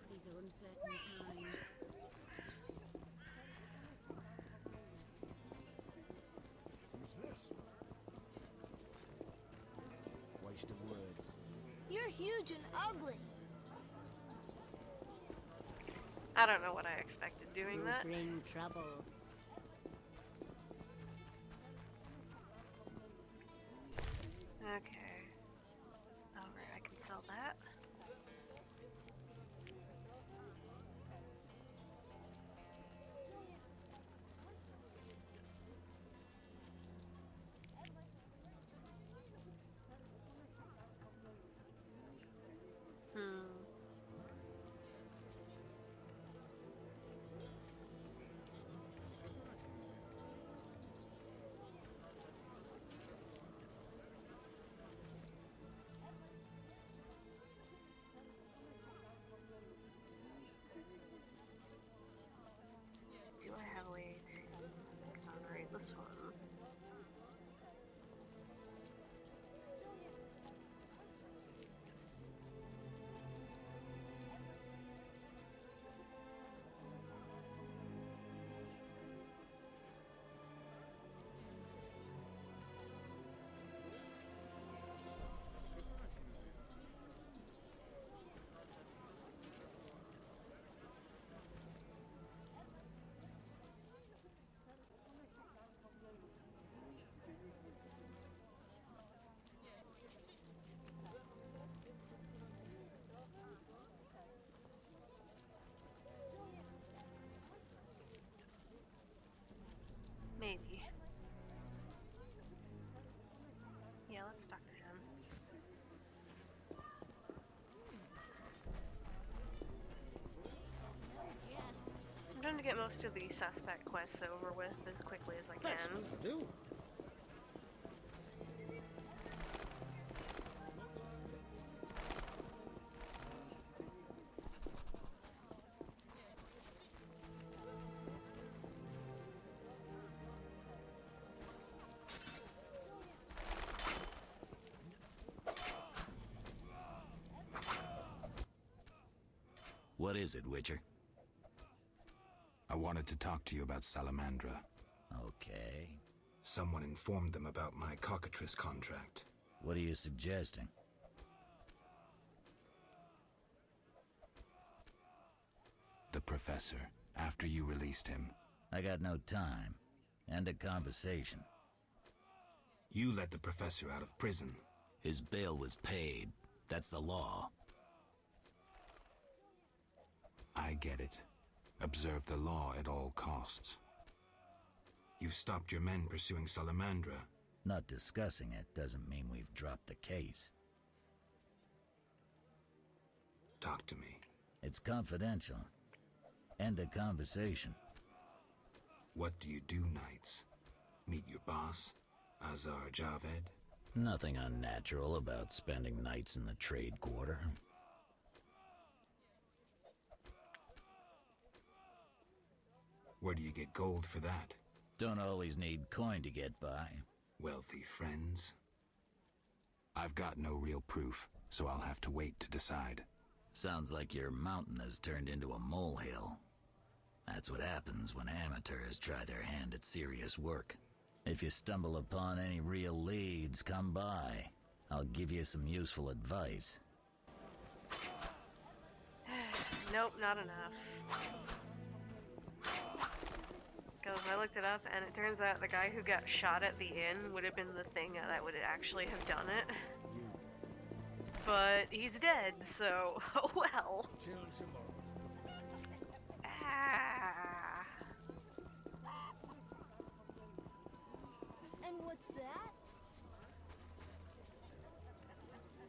These are uncertain times. Who's this? Waste of words. You're huge and ugly. I don't know what I expected doing You that. bring trouble. Okay. Alright, I can sell that. Do I have a way to exonerate this one? Maybe. Yeah, let's talk to him. I'm trying to get most of the suspect quests over with as quickly as I can. That's what I'll do. What is it, Witcher? I wanted to talk to you about Salamandra. Okay. Someone informed them about my cockatrice contract. What are you suggesting? The professor, after you released him. I got no time. End of conversation. You let the professor out of prison. His bail was paid. That's the law. I get it. Observe the law at all costs. You've stopped your men pursuing Salamandra. Not discussing it doesn't mean we've dropped the case. Talk to me. It's confidential. End of conversation. What do you do nights? Meet your boss, Azar Javed? Nothing unnatural about spending nights in the trade quarter. Where do you get gold for that? Don't always need coin to get by. Wealthy friends? I've got no real proof, so I'll have to wait to decide. Sounds like your mountain has turned into a molehill. That's what happens when amateurs try their hand at serious work. If you stumble upon any real leads, come by. I'll give you some useful advice. Nope, not enough. Because I looked it up, and it turns out the guy who got shot at the inn would have been the thing that would actually have done it. But he's dead, so oh well. Ah. And what's that?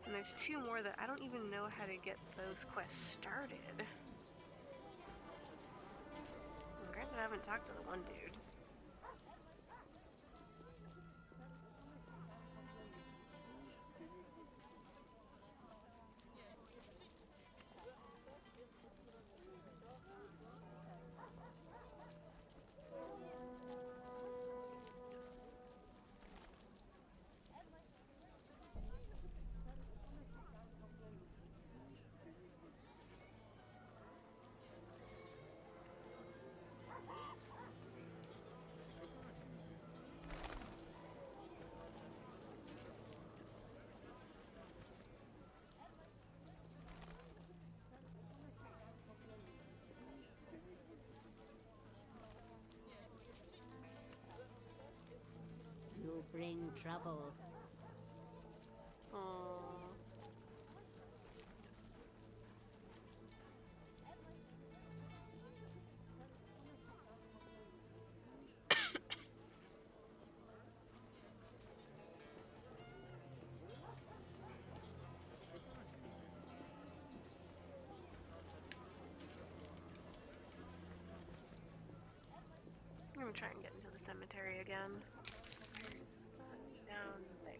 And there's two more that I don't even know how to get those quests started. Granted, I haven't talked to the one dude. You bring trouble. gonna try and get into the cemetery again. Where's that? It's down there.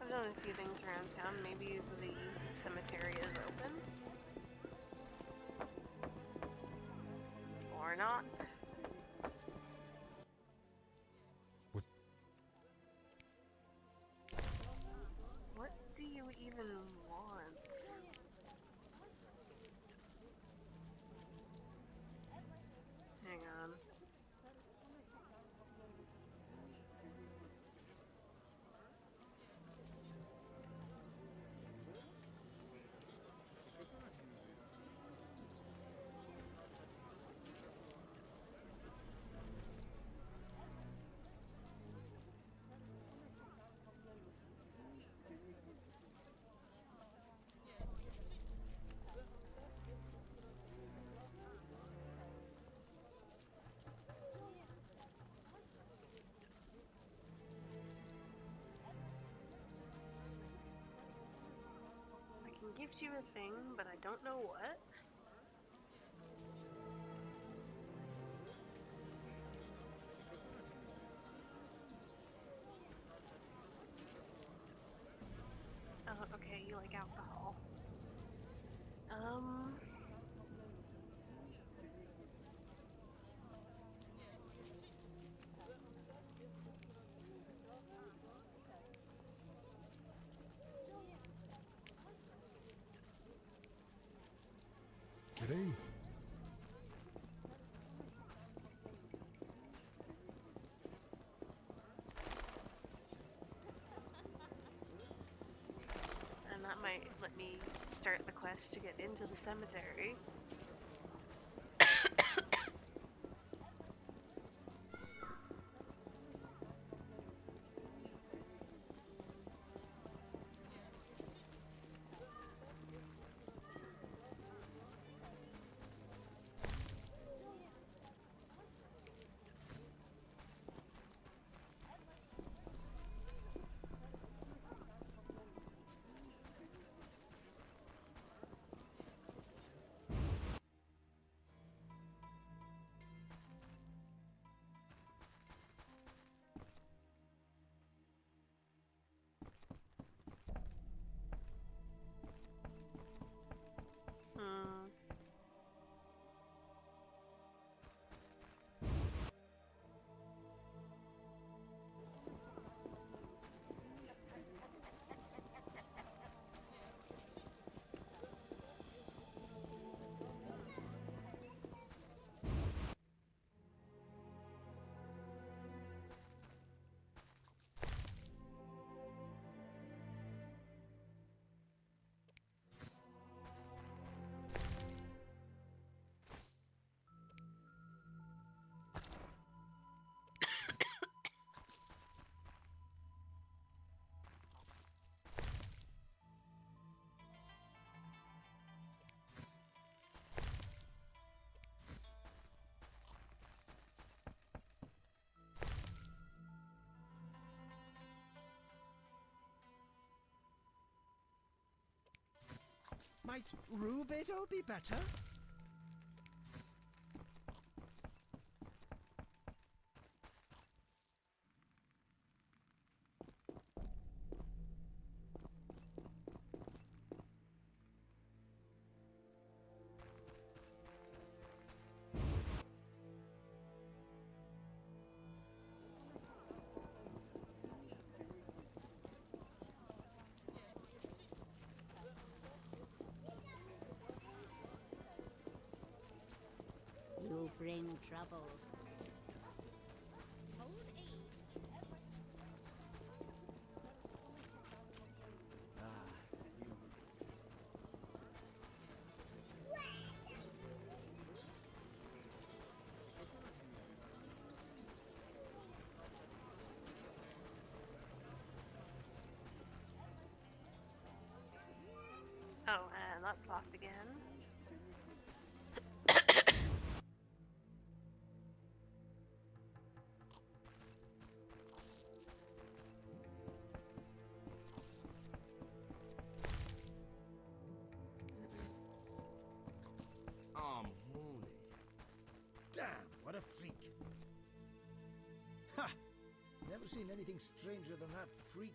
I've done a few things around town. Maybe the cemetery is open? Or not? What do you even want? Hang on. I can gift you a thing, but I don't know what. Oh, okay, you like alcohol. Kitty? And that might let me start the quest to get into the cemetery. Might Rubido be better? You bring trouble. Hold eight. not soft again. I'm horny. Damn, what a freak. Ha! Never seen anything stranger than that freak.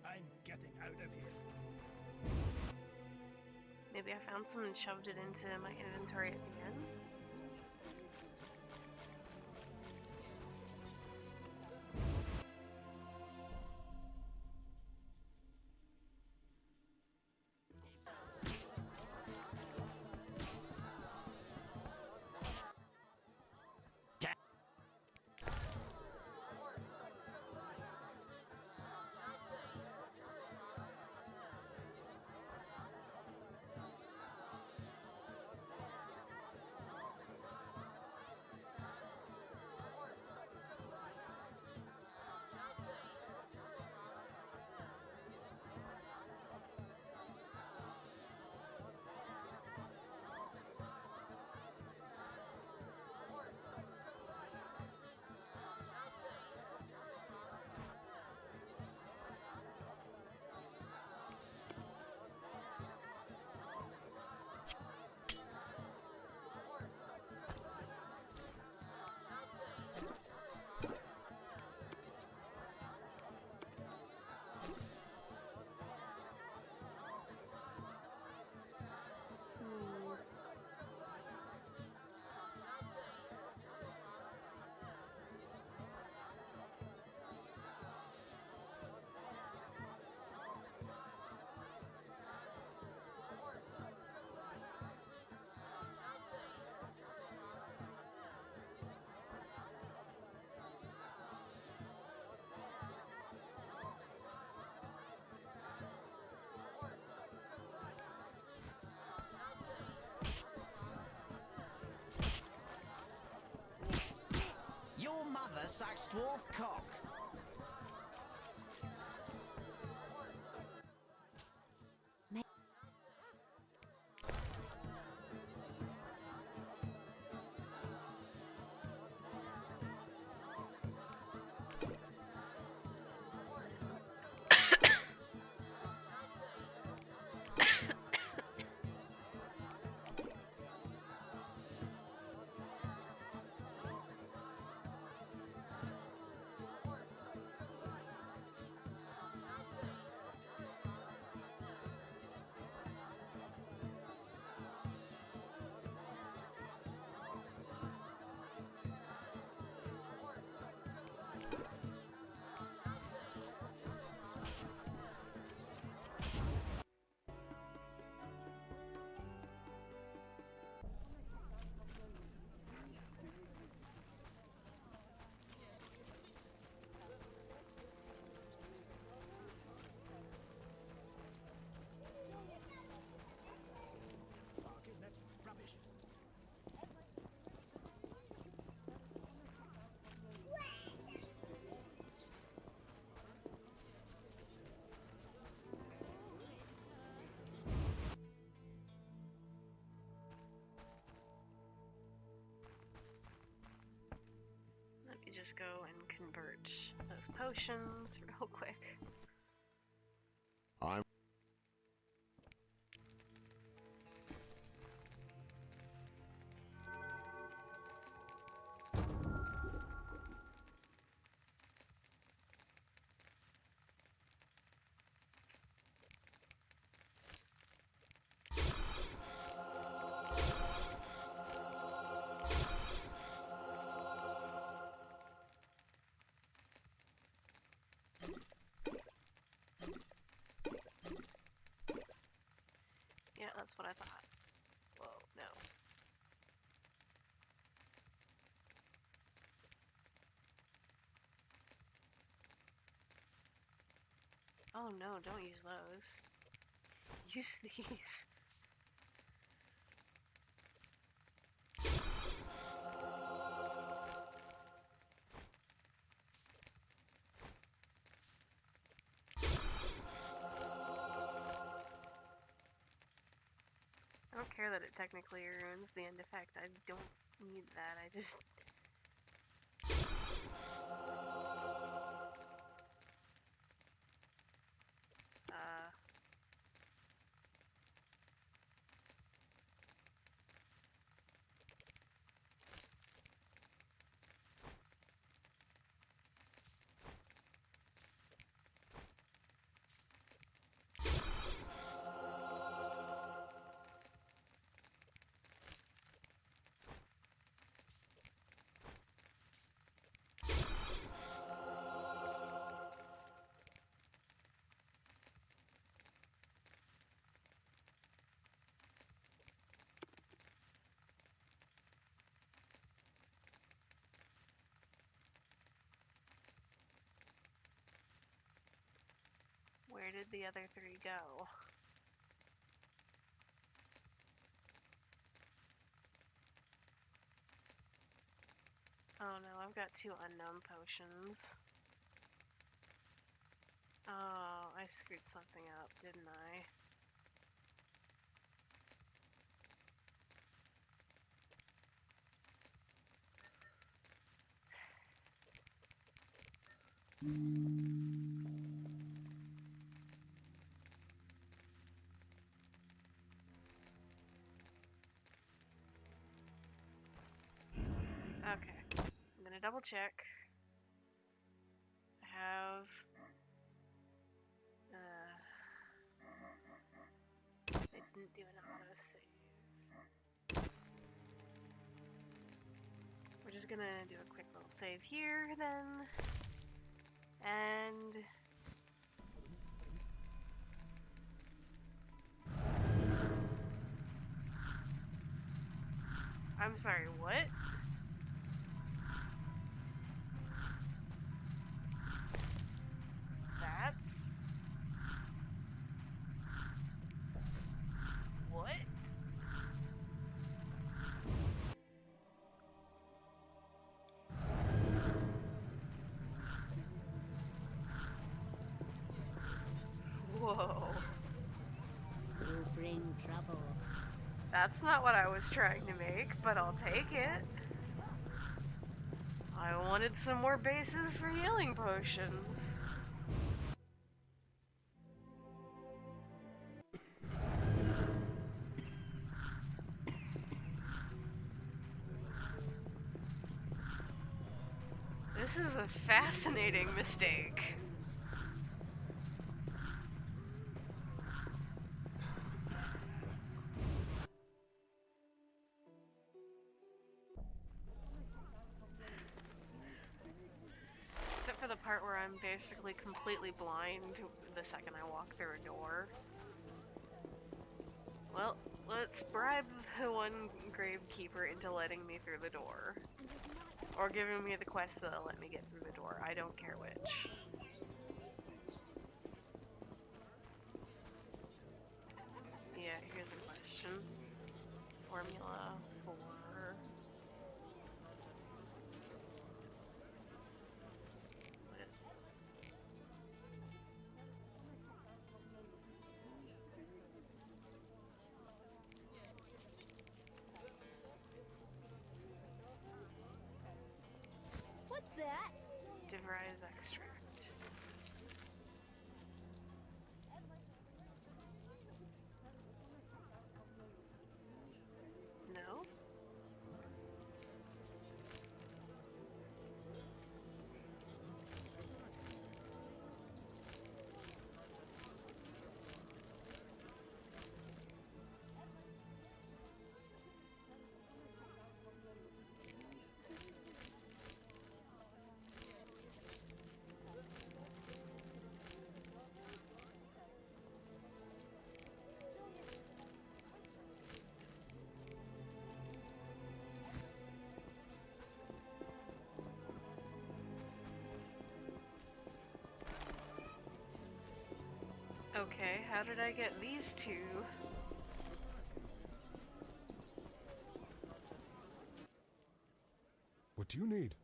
I'm getting out of here. Maybe I found some and shoved it into my inventory at the end. Your mother sucks dwarf cock. Let me just go and convert those potions real quick. I'm Yeah, that's what I thought. Whoa, no. Oh no, don't use those. Use these. care that it technically ruins the end effect. I don't need that. I just... Where did the other 3 go? Oh no, I've got 2 unknown potions. Oh, I screwed something up, didn't I? Okay, I'm gonna double check. I have... it didn't do an autosave. We're just gonna do a quick little save here, then. And... I'm sorry, what? That's... what? Whoa. You bring trouble. That's not what I was trying to make, but I'll take it. I wanted some more bases for healing potions. This is a fascinating mistake. Except for the part where I'm basically completely blind the second I walk through a door. Well, let's bribe the one gravekeeper into letting me through the door. Or giving me the quest that'll let me get through the door. I don't care which. Yeah, here's a question. Formula for... what is this? What's that? Devrise extract. No? Okay, how did I get these 2? What do you need?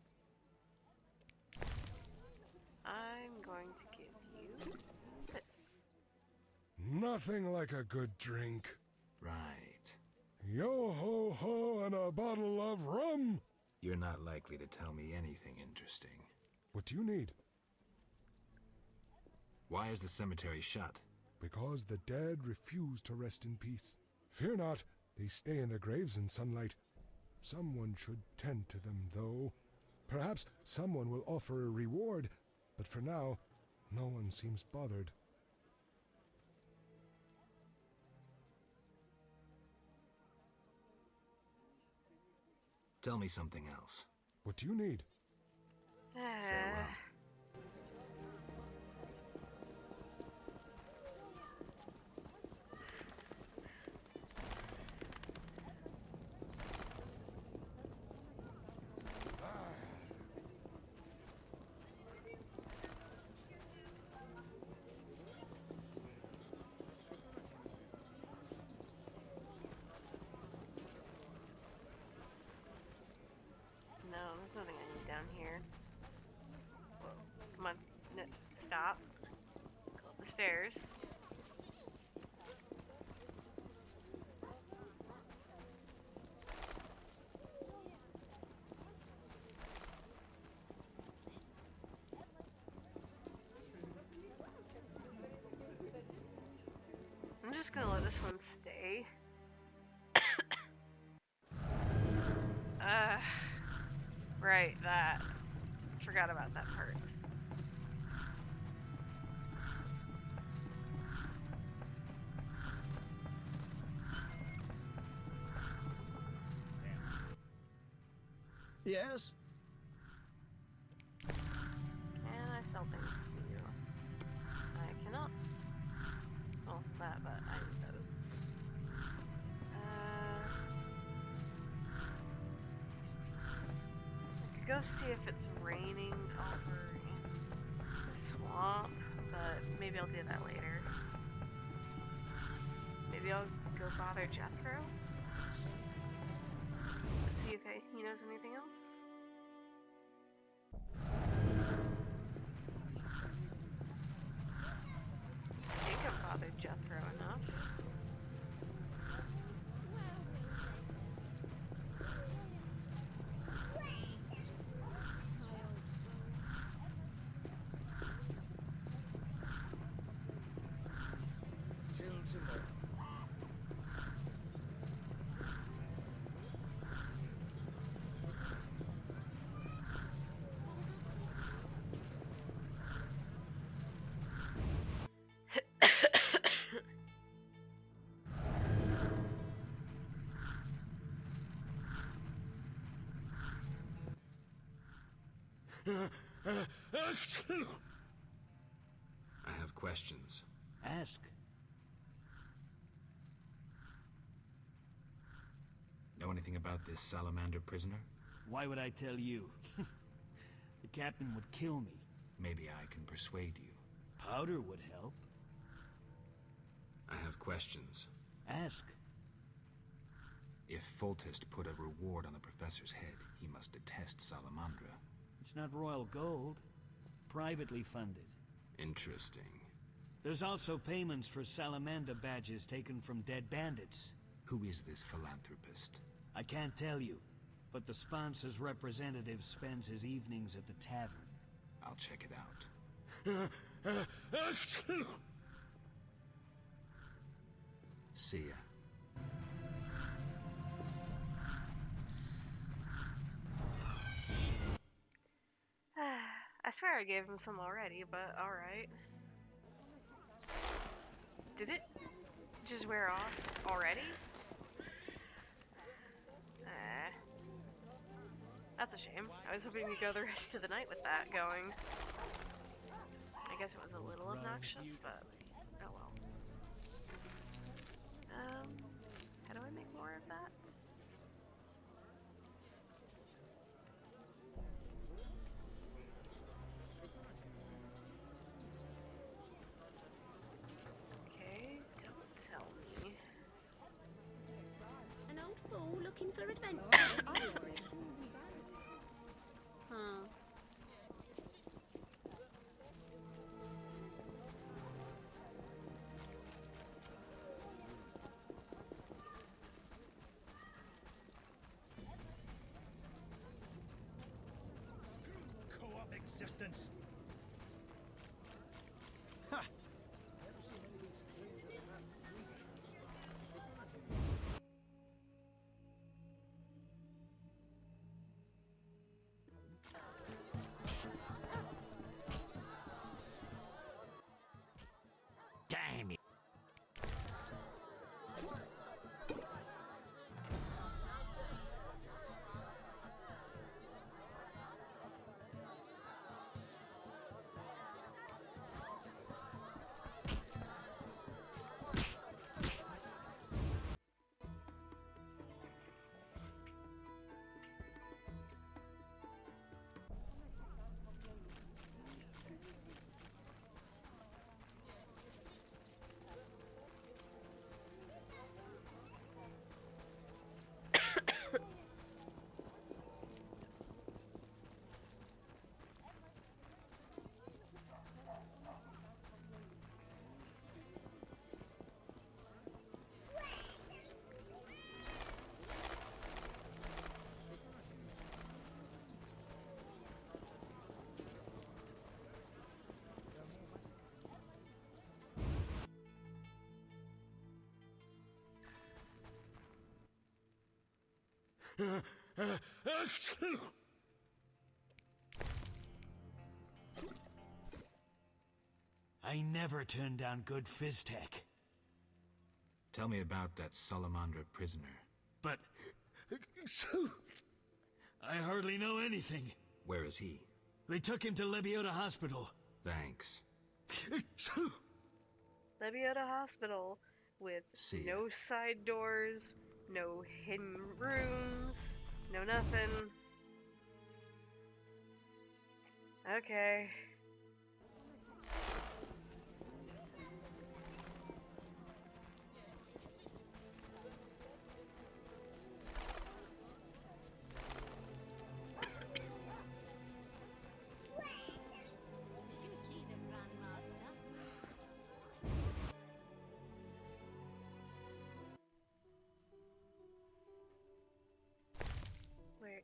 I'm going to give you this. Nothing like a good drink. Right. Yo ho ho and a bottle of rum. You're not likely to tell me anything interesting. What do you need? Why is the cemetery shut? Because the dead refuse to rest in peace. Fear not, they stay in their graves in sunlight. Someone should tend to them, though. Perhaps someone will offer a reward, but for now, no one seems bothered. Tell me something else. What do you need? Farewell. No, there's nothing I need down here. Whoa. Come on. No, stop. Go up the stairs. I'm just gonna let this one stay. Right, that. Forgot about that part. Yes? Can I sell things to you? I cannot. Well, that, but I need those. I could go see if it's raining over the swamp, but maybe I'll do that later. Maybe I'll go bother Jethro? See if he knows anything else. I think I've bothered Jethro enough. Till tomorrow. I have questions. Ask. Know anything about this salamander prisoner? Why would I tell you? The captain would kill me. Maybe I can persuade you. Powder would help. I have questions. Ask. If Foltest put a reward on the professor's head, he must detest Salamandra. It's not royal gold. Privately funded. Interesting. There's also payments for salamander badges taken from dead bandits. Who is this philanthropist? I can't tell you, but the sponsor's representative spends his evenings at the tavern. I'll check it out. See ya. I swear I gave him some already, but alright. Did it just wear off already? That's a shame. I was hoping to go the rest of the night with that going. I guess it was a little obnoxious, but oh well. How do I make more of that? Okay, don't tell me. An old fool looking for adventure. assistance. Damn it. I never turn down good Fizztech. Tell me about that Salamandra prisoner. But... I hardly know anything. Where is he? They took him to Lebiota Hospital. Thanks. Lebiota Hospital with no side doors, no hidden rooms, no nothing. Okay. Where?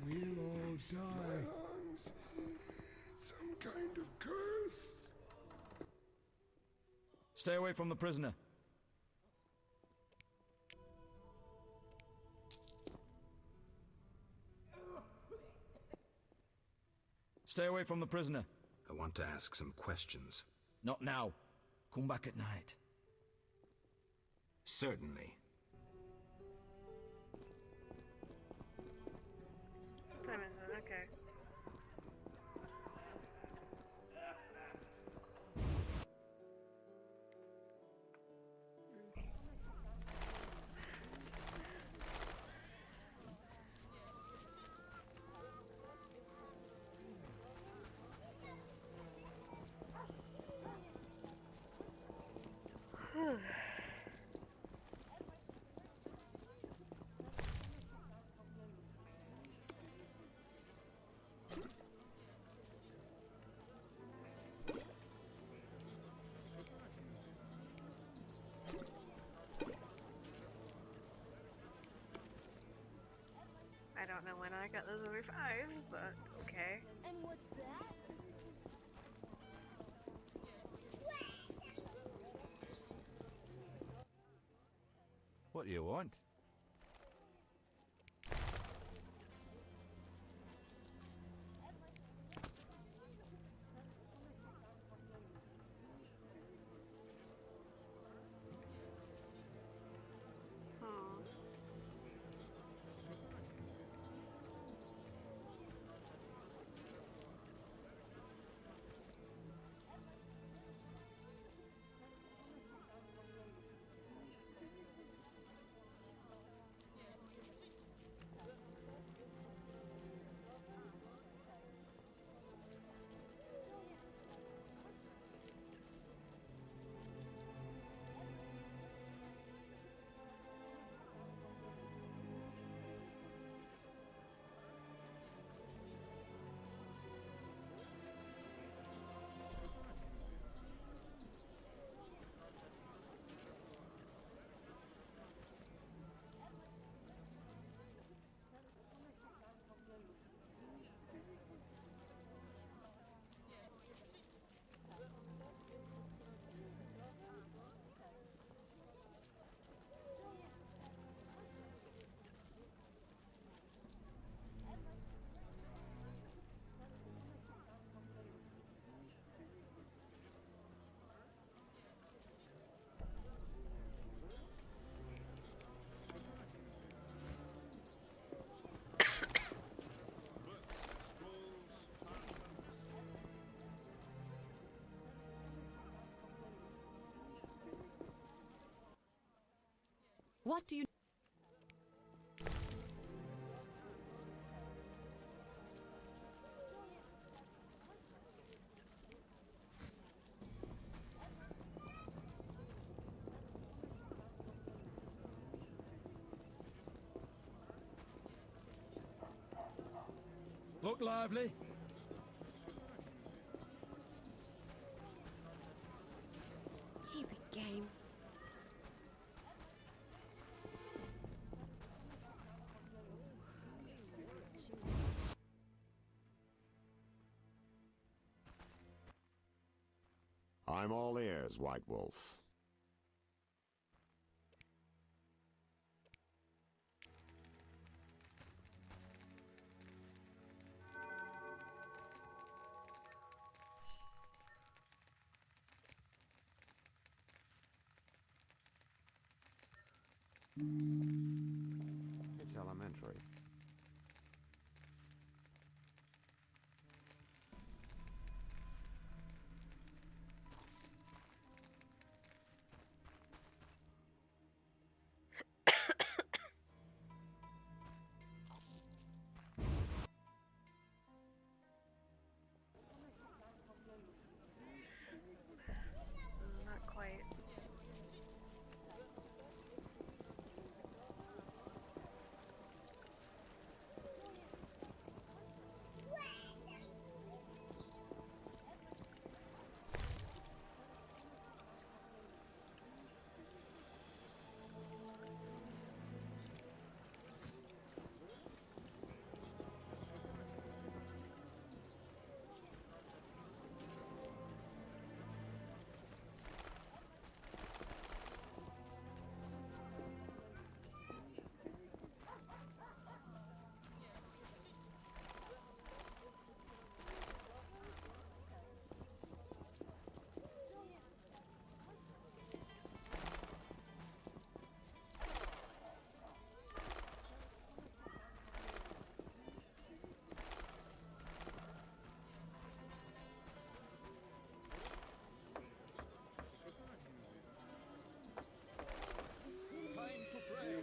We'll all die. Some kind of curse. Stay away from the prisoner. Stay away from the prisoner. I want to ask some questions. Not now. Come back at night. Certainly. What time is it? Okay. I don't know when I got those over 5, but okay. And what's that? What do you want? What do you... Look lively. Stupid game. I'm all ears, White Wolf. It's elementary. Not quite. Time to pray.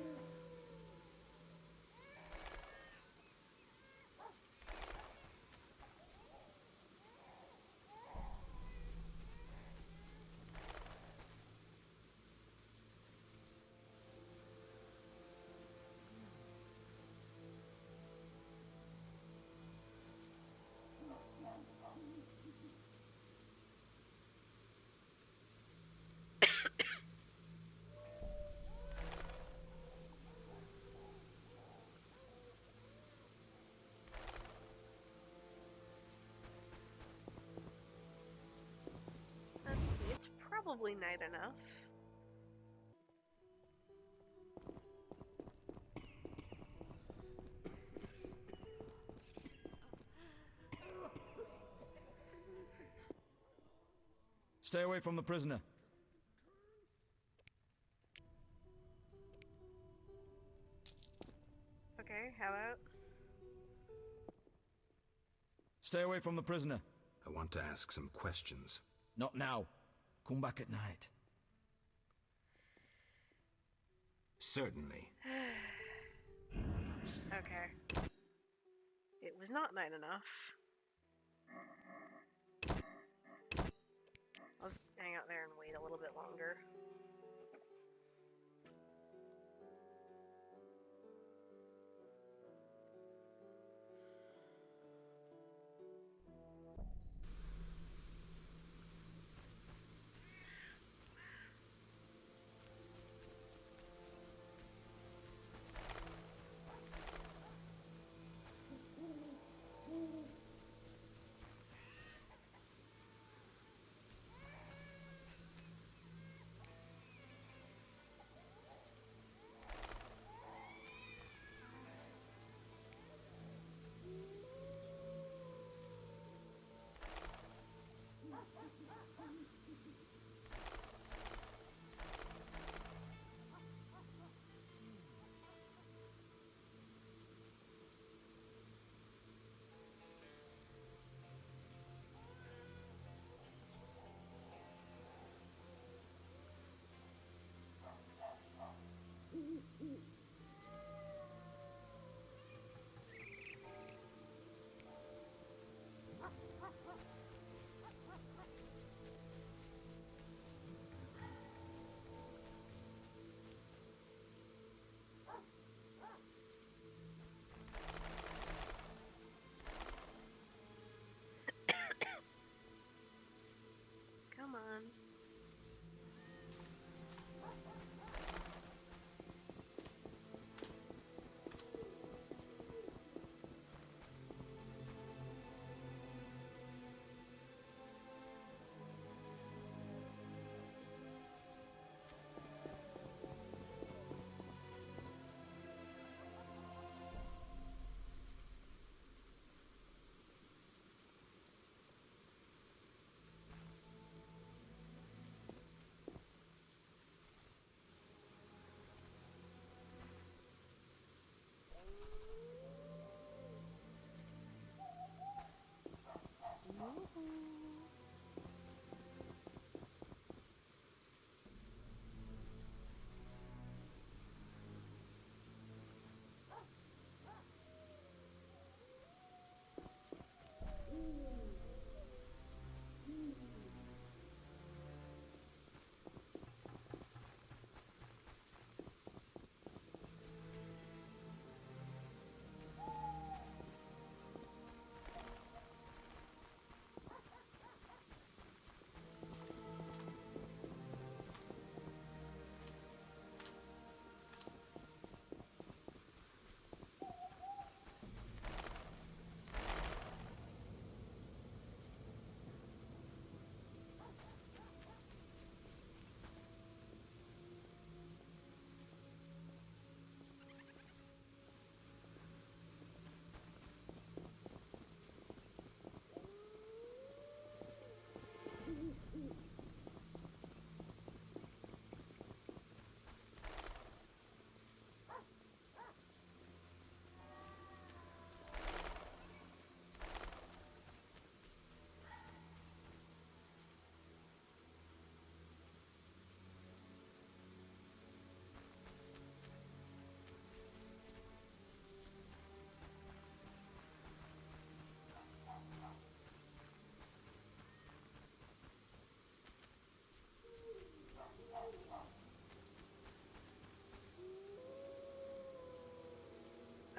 Let's see, it's probably night enough. Stay away from the prisoner. Okay, how about? Stay away from the prisoner. I want to ask some questions. Not now. Come back at night. Certainly. Okay. It was not night enough. I'll just hang out there and wait a little bit longer.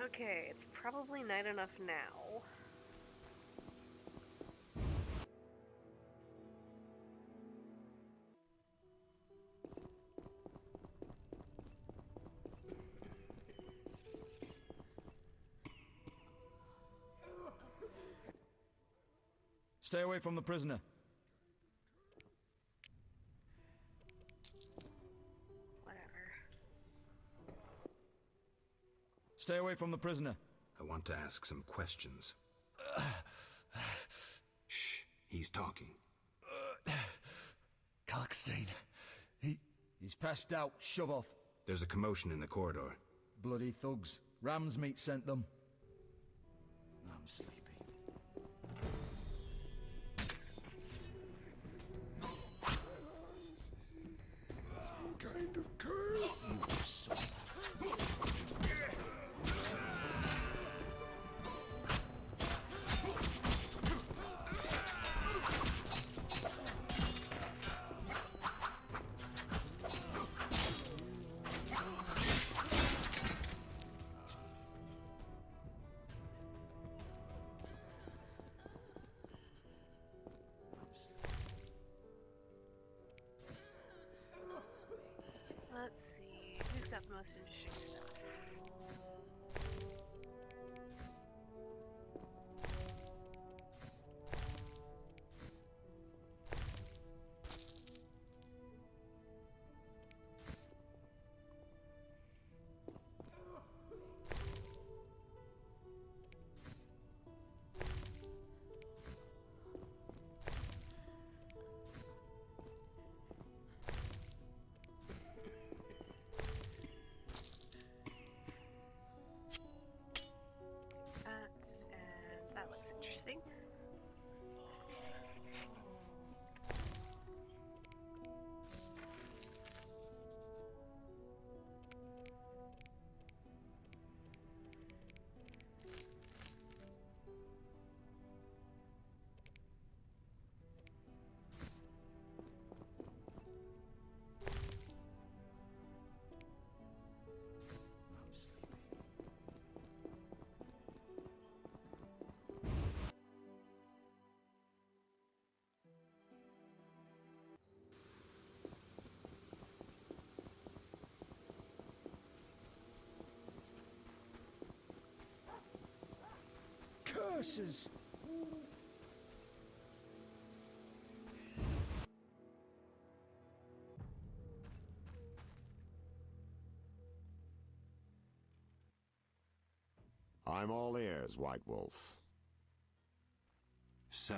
Okay, it's probably night enough now. Stay away from the prisoner. Whatever. Stay away from the prisoner. I want to ask some questions. Shh, he's talking. Kalkstein. He's passed out. Shove off. There's a commotion in the corridor. Bloody thugs. Ram's meat sent them. I'm sleepy. Some kind of curse. Let's see, who's got the most interesting stuff? That looks interesting. Curses! I'm all ears, White Wolf. So,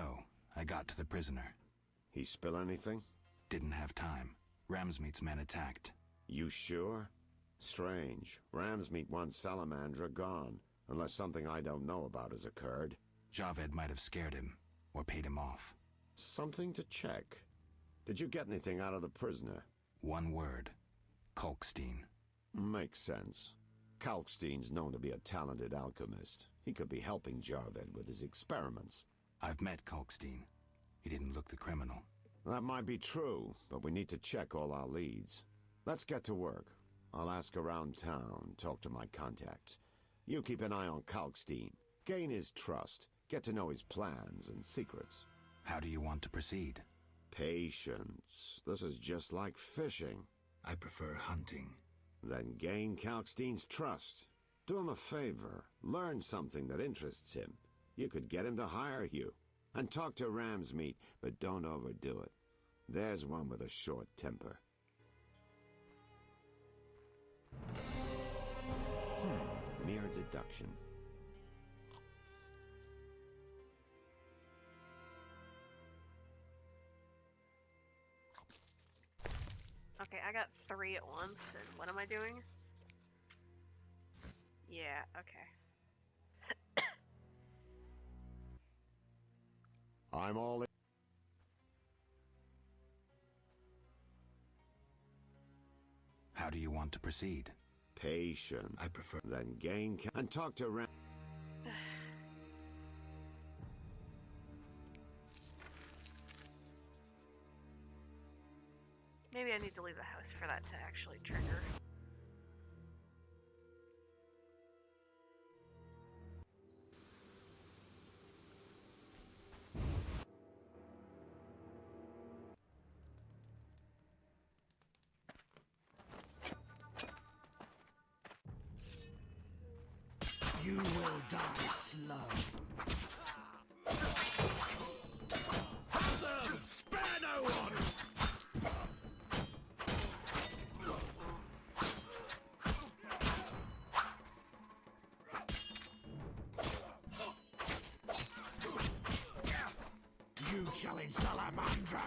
I got to the prisoner. He spill anything? Didn't have time. Ramsmeat's men attacked. You sure? Strange. Ramsmeat wants Salamandra gone, unless something I don't know about has occurred. Javed might have scared him, or paid him off. Something to check. Did you get anything out of the prisoner? One word. Kalkstein. Makes sense. Kalkstein's known to be a talented alchemist. He could be helping Javed with his experiments. I've met Kalkstein. He didn't look the criminal. That might be true, but we need to check all our leads. Let's get to work. I'll ask around town, talk to my contacts. You keep an eye on Kalkstein. Gain his trust. Get to know his plans and secrets. How do you want to proceed? Patience. This is just like fishing. I prefer hunting. Then gain Kalkstein's trust. Do him a favor. Learn something that interests him. You could get him to hire you. And talk to Ramsmeat, but don't overdo it. There's one with a short temper. Mere deduction. Okay, I got 3 at once, and what am I doing? Yeah, okay. I'm all in. How do you want to proceed? Patient. I prefer... Then gain and talk to Ram... Maybe I need to leave the house for that to actually trigger. You will die slow. Have them! Spare no one! You challenge Salamandra!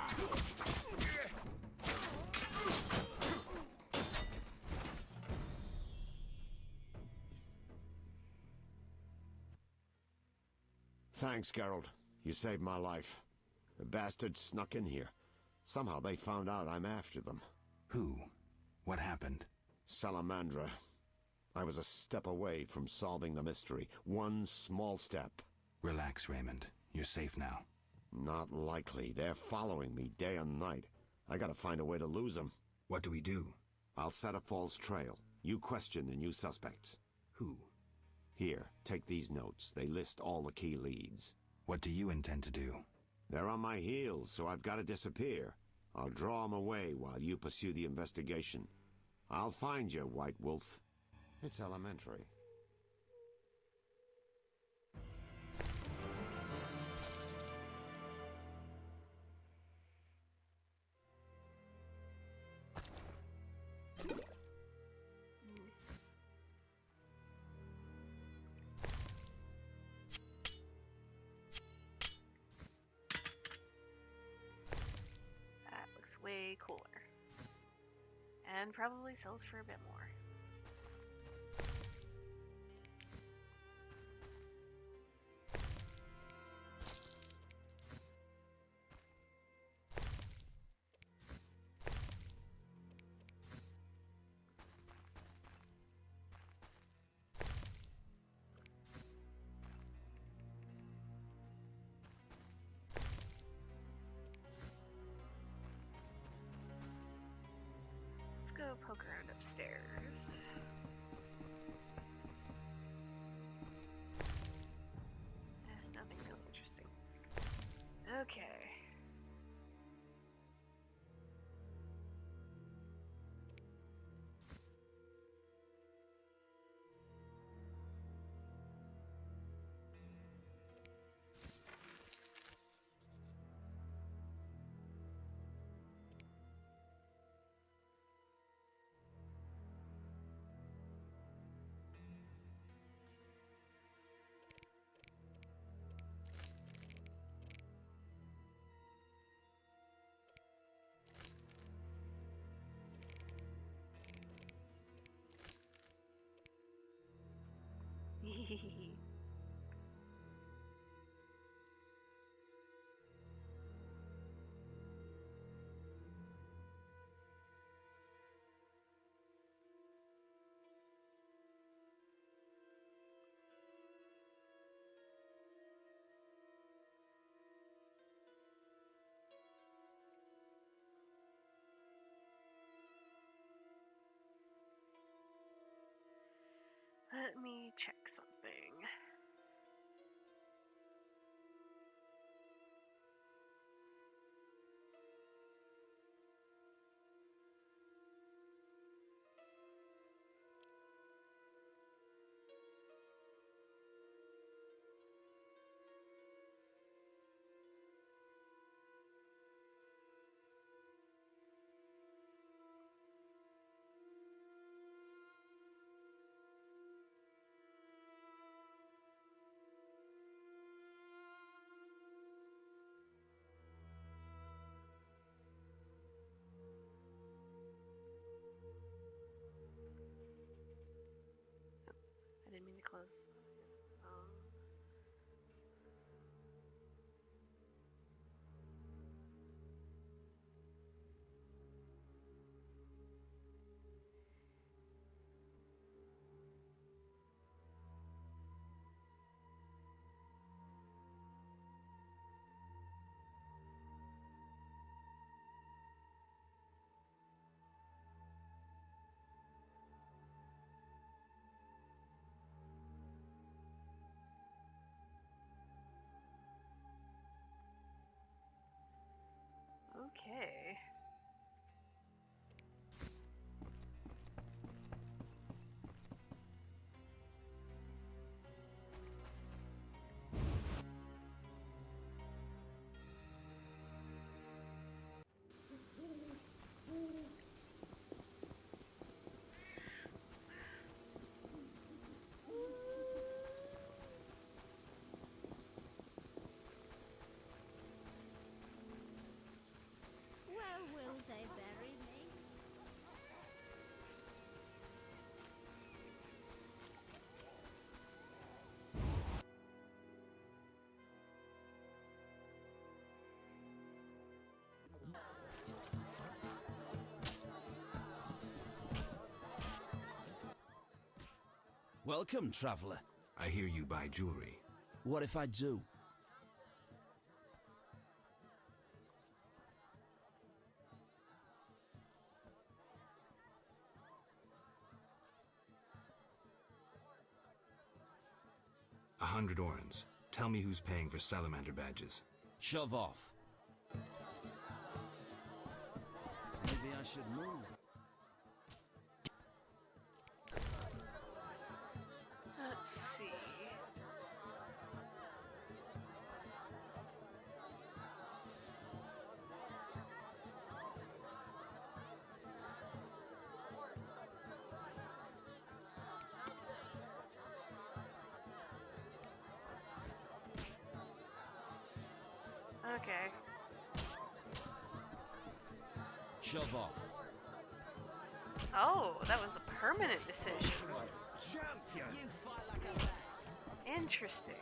Thanks, Geralt. You saved my life. The bastards snuck in here. Somehow they found out I'm after them. Who? What happened? Salamandra. I was a step away from solving the mystery. One small step. Relax, Raymond. You're safe now. Not likely. They're following me day and night. I gotta find a way to lose them. What do we do? I'll set a false trail. You question the new suspects. Who? Here, take these notes. They list all the key leads. What do you intend to do? They're on my heels, so I've got to disappear. I'll draw them away while you pursue the investigation. I'll find you, White Wolf. It's elementary. That looks way cooler. And probably sells for a bit more. Let's go poke around upstairs. Nothing really interesting. Okay. Let me check something. I didn't mean to close. Okay. Welcome, traveler. I hear you buy jewelry. What if I do? $100 orens. Tell me who's paying for salamander badges. Shove off. Maybe I should move. Let's see. Okay. Shove off. Oh, that was a permanent decision. Champion! You fight like a lass. Interesting.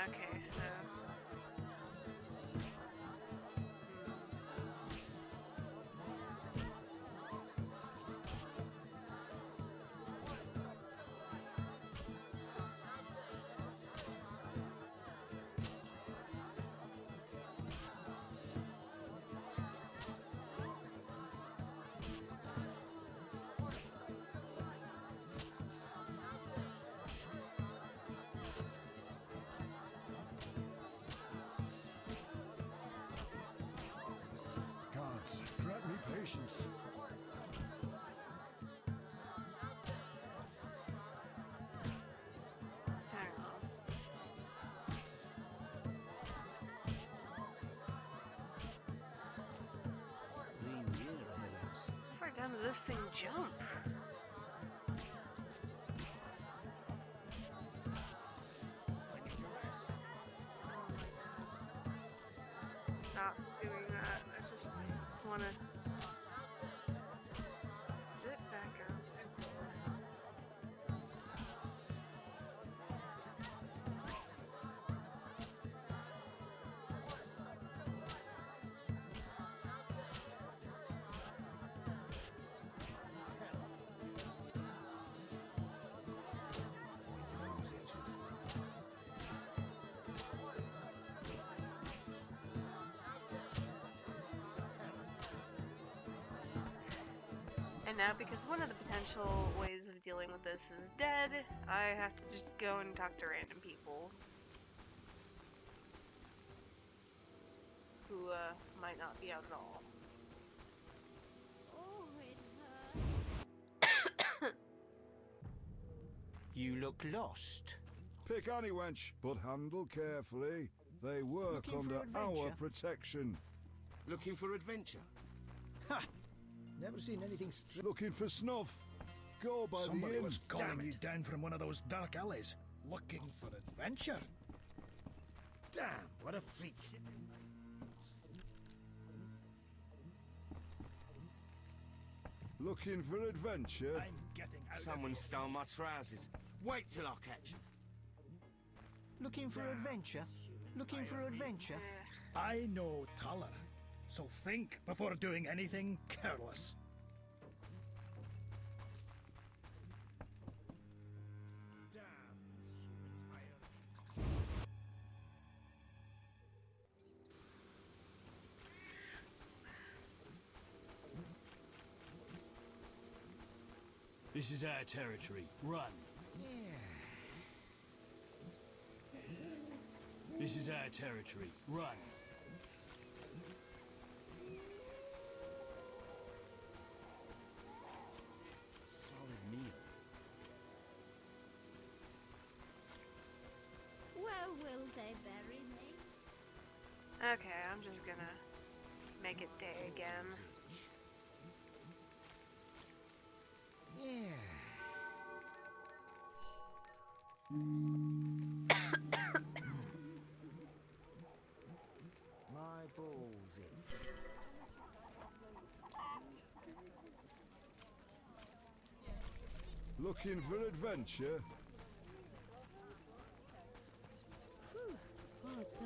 Okay, so... Gods, grant me patience. Hang on. Lean year ahead of us. How far down does this thing jump? Stop doing that. I just wanna zip back up. Nose itches. And now, because one of the potential ways of dealing with this is dead, I have to just go and talk to random people who might not be out at all. Oh, it hurts. You look lost. Pick any wench, but handle carefully. They work Looking for under our adventure? protection. Looking for adventure? Ha! Never seen anything Looking for snuff? Go by Somebody the inn. was calling you down from one of those dark alleys, looking for adventure. Damn, what a freak. Looking for adventure? I'm getting out Someone of stole my trousers. Wait till I catch 'em. Looking for adventure? Looking for adventure? I know Taller, so think before doing anything careless. This is our territory. Run. This is our territory. Run. Solid meal. Where will they bury me? Okay, I'm just gonna make it day again. My balls itch. Looking for adventure? Whew, hard day.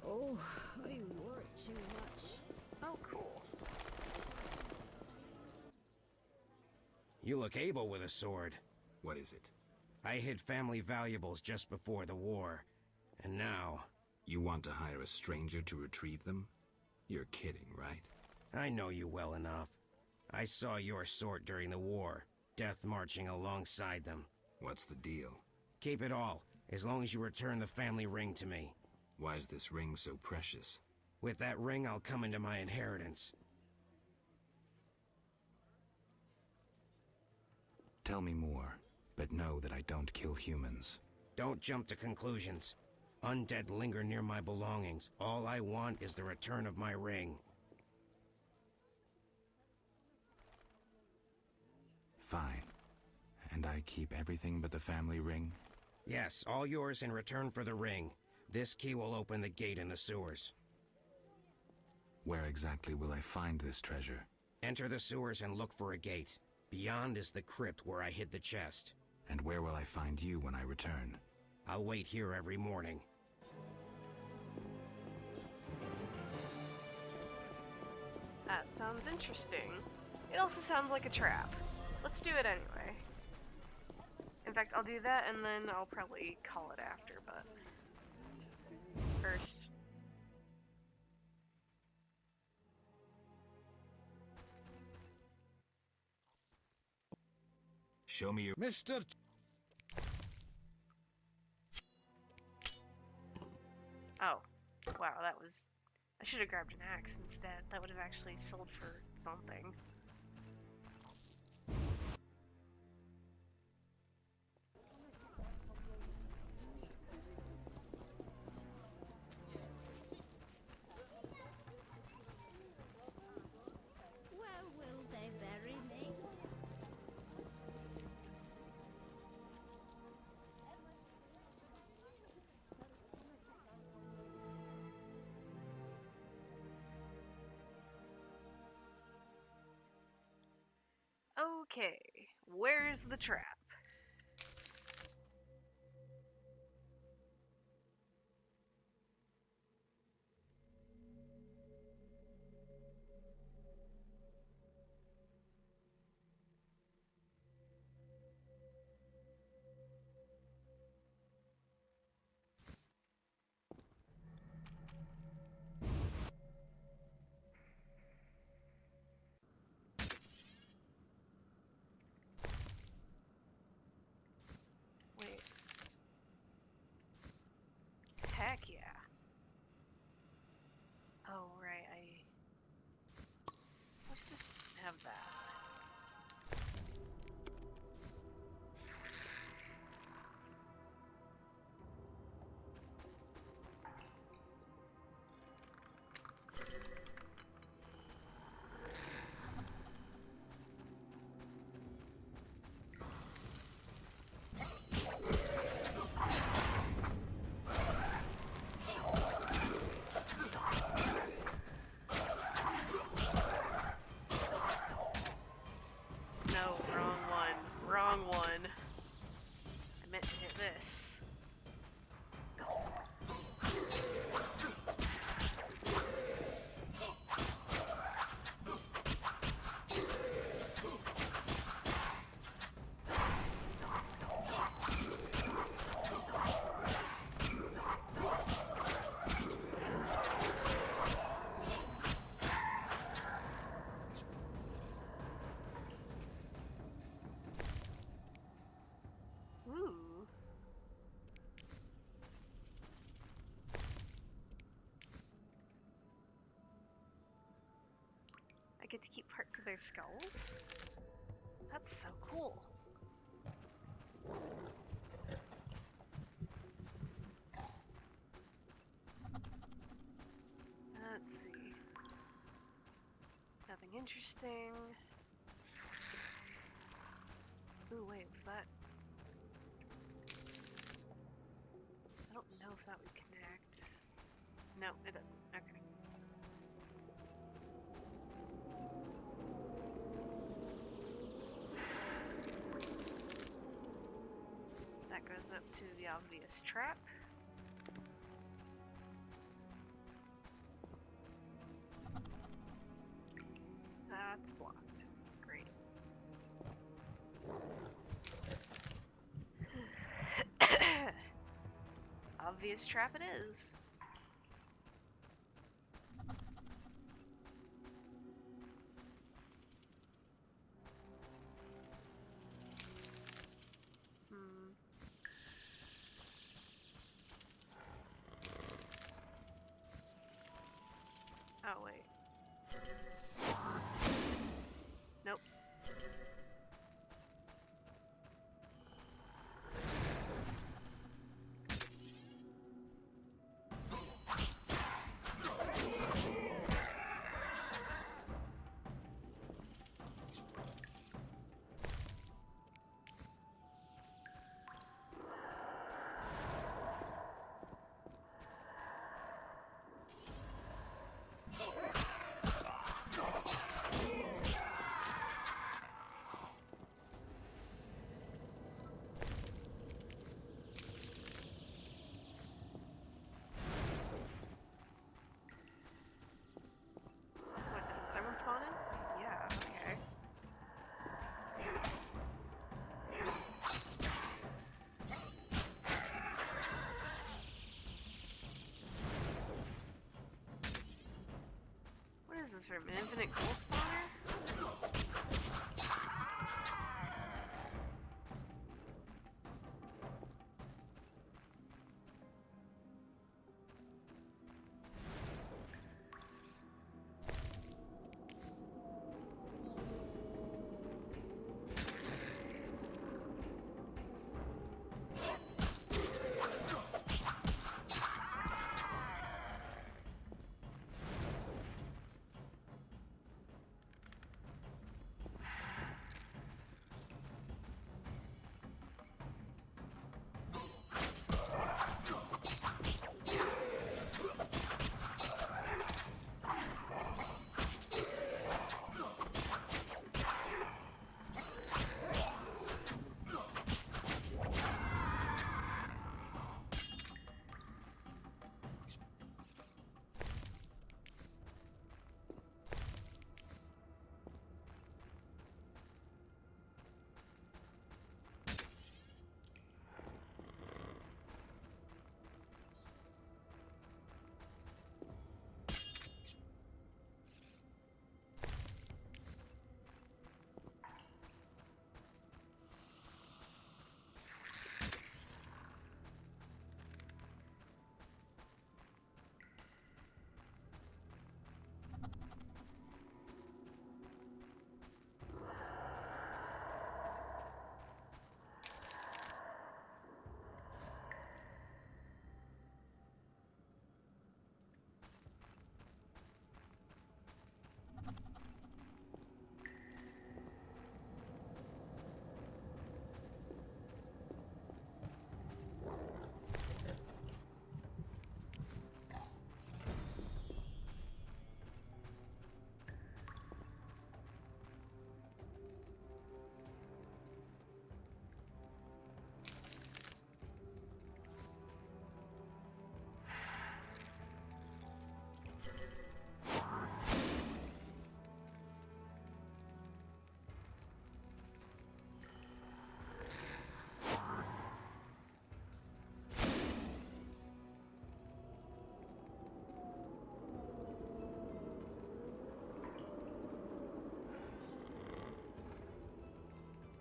Oh, I work too much. Oh, cool. You look able with a sword. What is it? I hid family valuables just before the war. And now... You want to hire a stranger to retrieve them? You're kidding, right? I know you well enough. I saw your sort during the war, death marching alongside them. What's the deal? Keep it all, as long as you return the family ring to me. Why is this ring so precious? With that ring, I'll come into my inheritance. Tell me more, but know that I don't kill humans. Don't jump to conclusions. Undead linger near my belongings. All I want is the return of my ring. Fine. And I keep everything but the family ring? Yes, all yours in return for the ring. This key will open the gate in the sewers. Where exactly will I find this treasure? Enter the sewers and look for a gate. Beyond is the crypt where I hid the chest. And where will I find you when I return? I'll wait here every morning. That sounds interesting. It also sounds like a trap. Let's do it anyway. In fact, I'll do that and then I'll probably call it after, but... First... Show me your... Mr. Oh. Wow, that was... I should have grabbed an axe instead. That would have actually sold for something. Where will they bury me? Okay, where's the trap? Wait. Heck yeah. Oh, right, let's just have that. No, wrong one. Wrong one. I meant to hit this. Ooh. I get to keep parts of their skulls? That's so cool. interesting. Ooh, wait, was that... I don't know if that would connect. No, it doesn't. Okay. That goes up to the obvious trap. That's blocked. Great. Obvious trap it is. Oh, wait. Nope. Spawning? Yeah, okay. What is this room? An infinite coal spawner?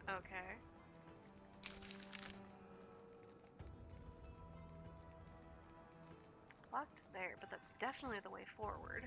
Okay. Locked there, but that's definitely the way forward.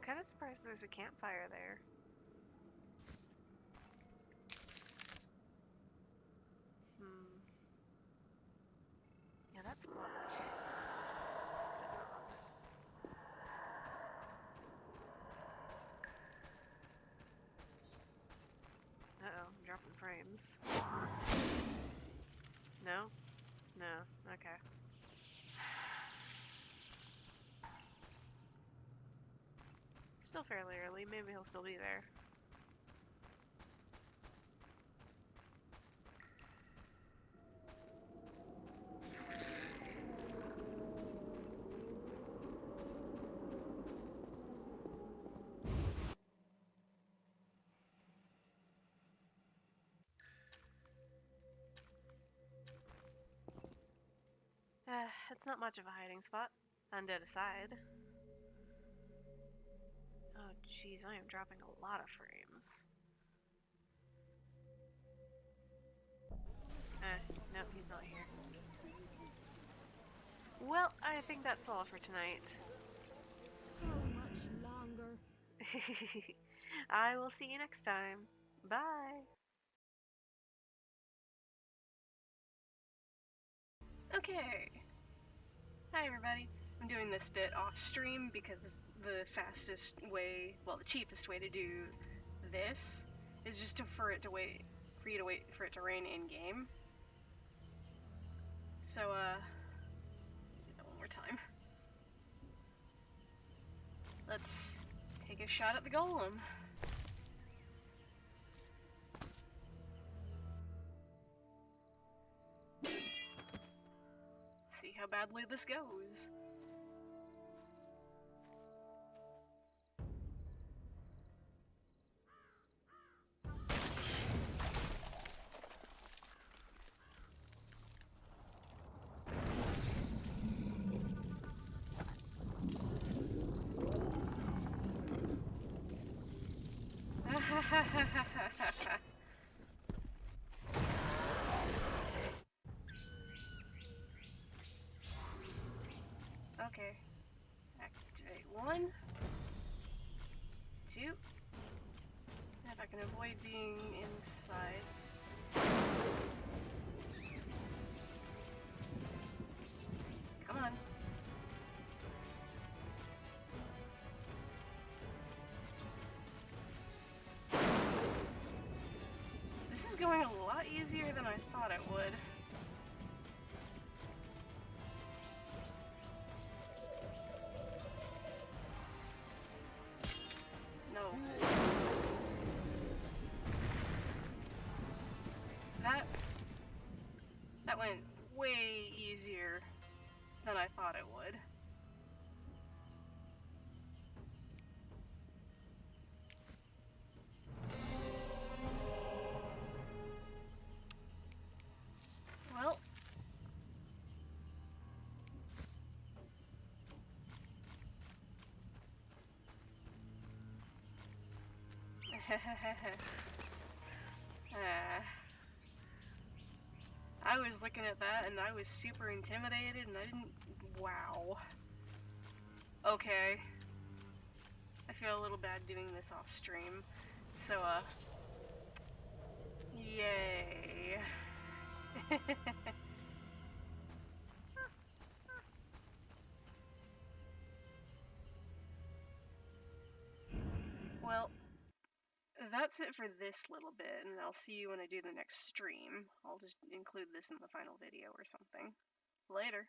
kind of surprised there's a campfire there. Yeah, that's what. Uh-oh, I'm dropping frames. No? No. Okay. Still fairly early. Maybe he'll still be there. It's not much of a hiding spot. Undead aside. Oh jeez, I am dropping a lot of frames. Nope, he's not here. Well, I think that's all for tonight. How much longer? I will see you next time. Bye! Okay. Hi everybody. I'm doing this bit off stream because the fastest way, well, the cheapest way to do this is just for you to wait for it to rain in game. So, do that one more time. Let's take a shot at the golem. See how badly this goes. Okay. Activate 1, 2. If I can avoid being inside. Come on. This is going a lot easier than I thought it would. No. That went way easier than I thought it would. Well. I was looking at that and I was super intimidated and I didn't... Wow. Okay. I feel a little bad doing this off stream. So, yay. Well, that's it for this little bit, and I'll see you when I do the next stream. I'll just include this in the final video or something. Later.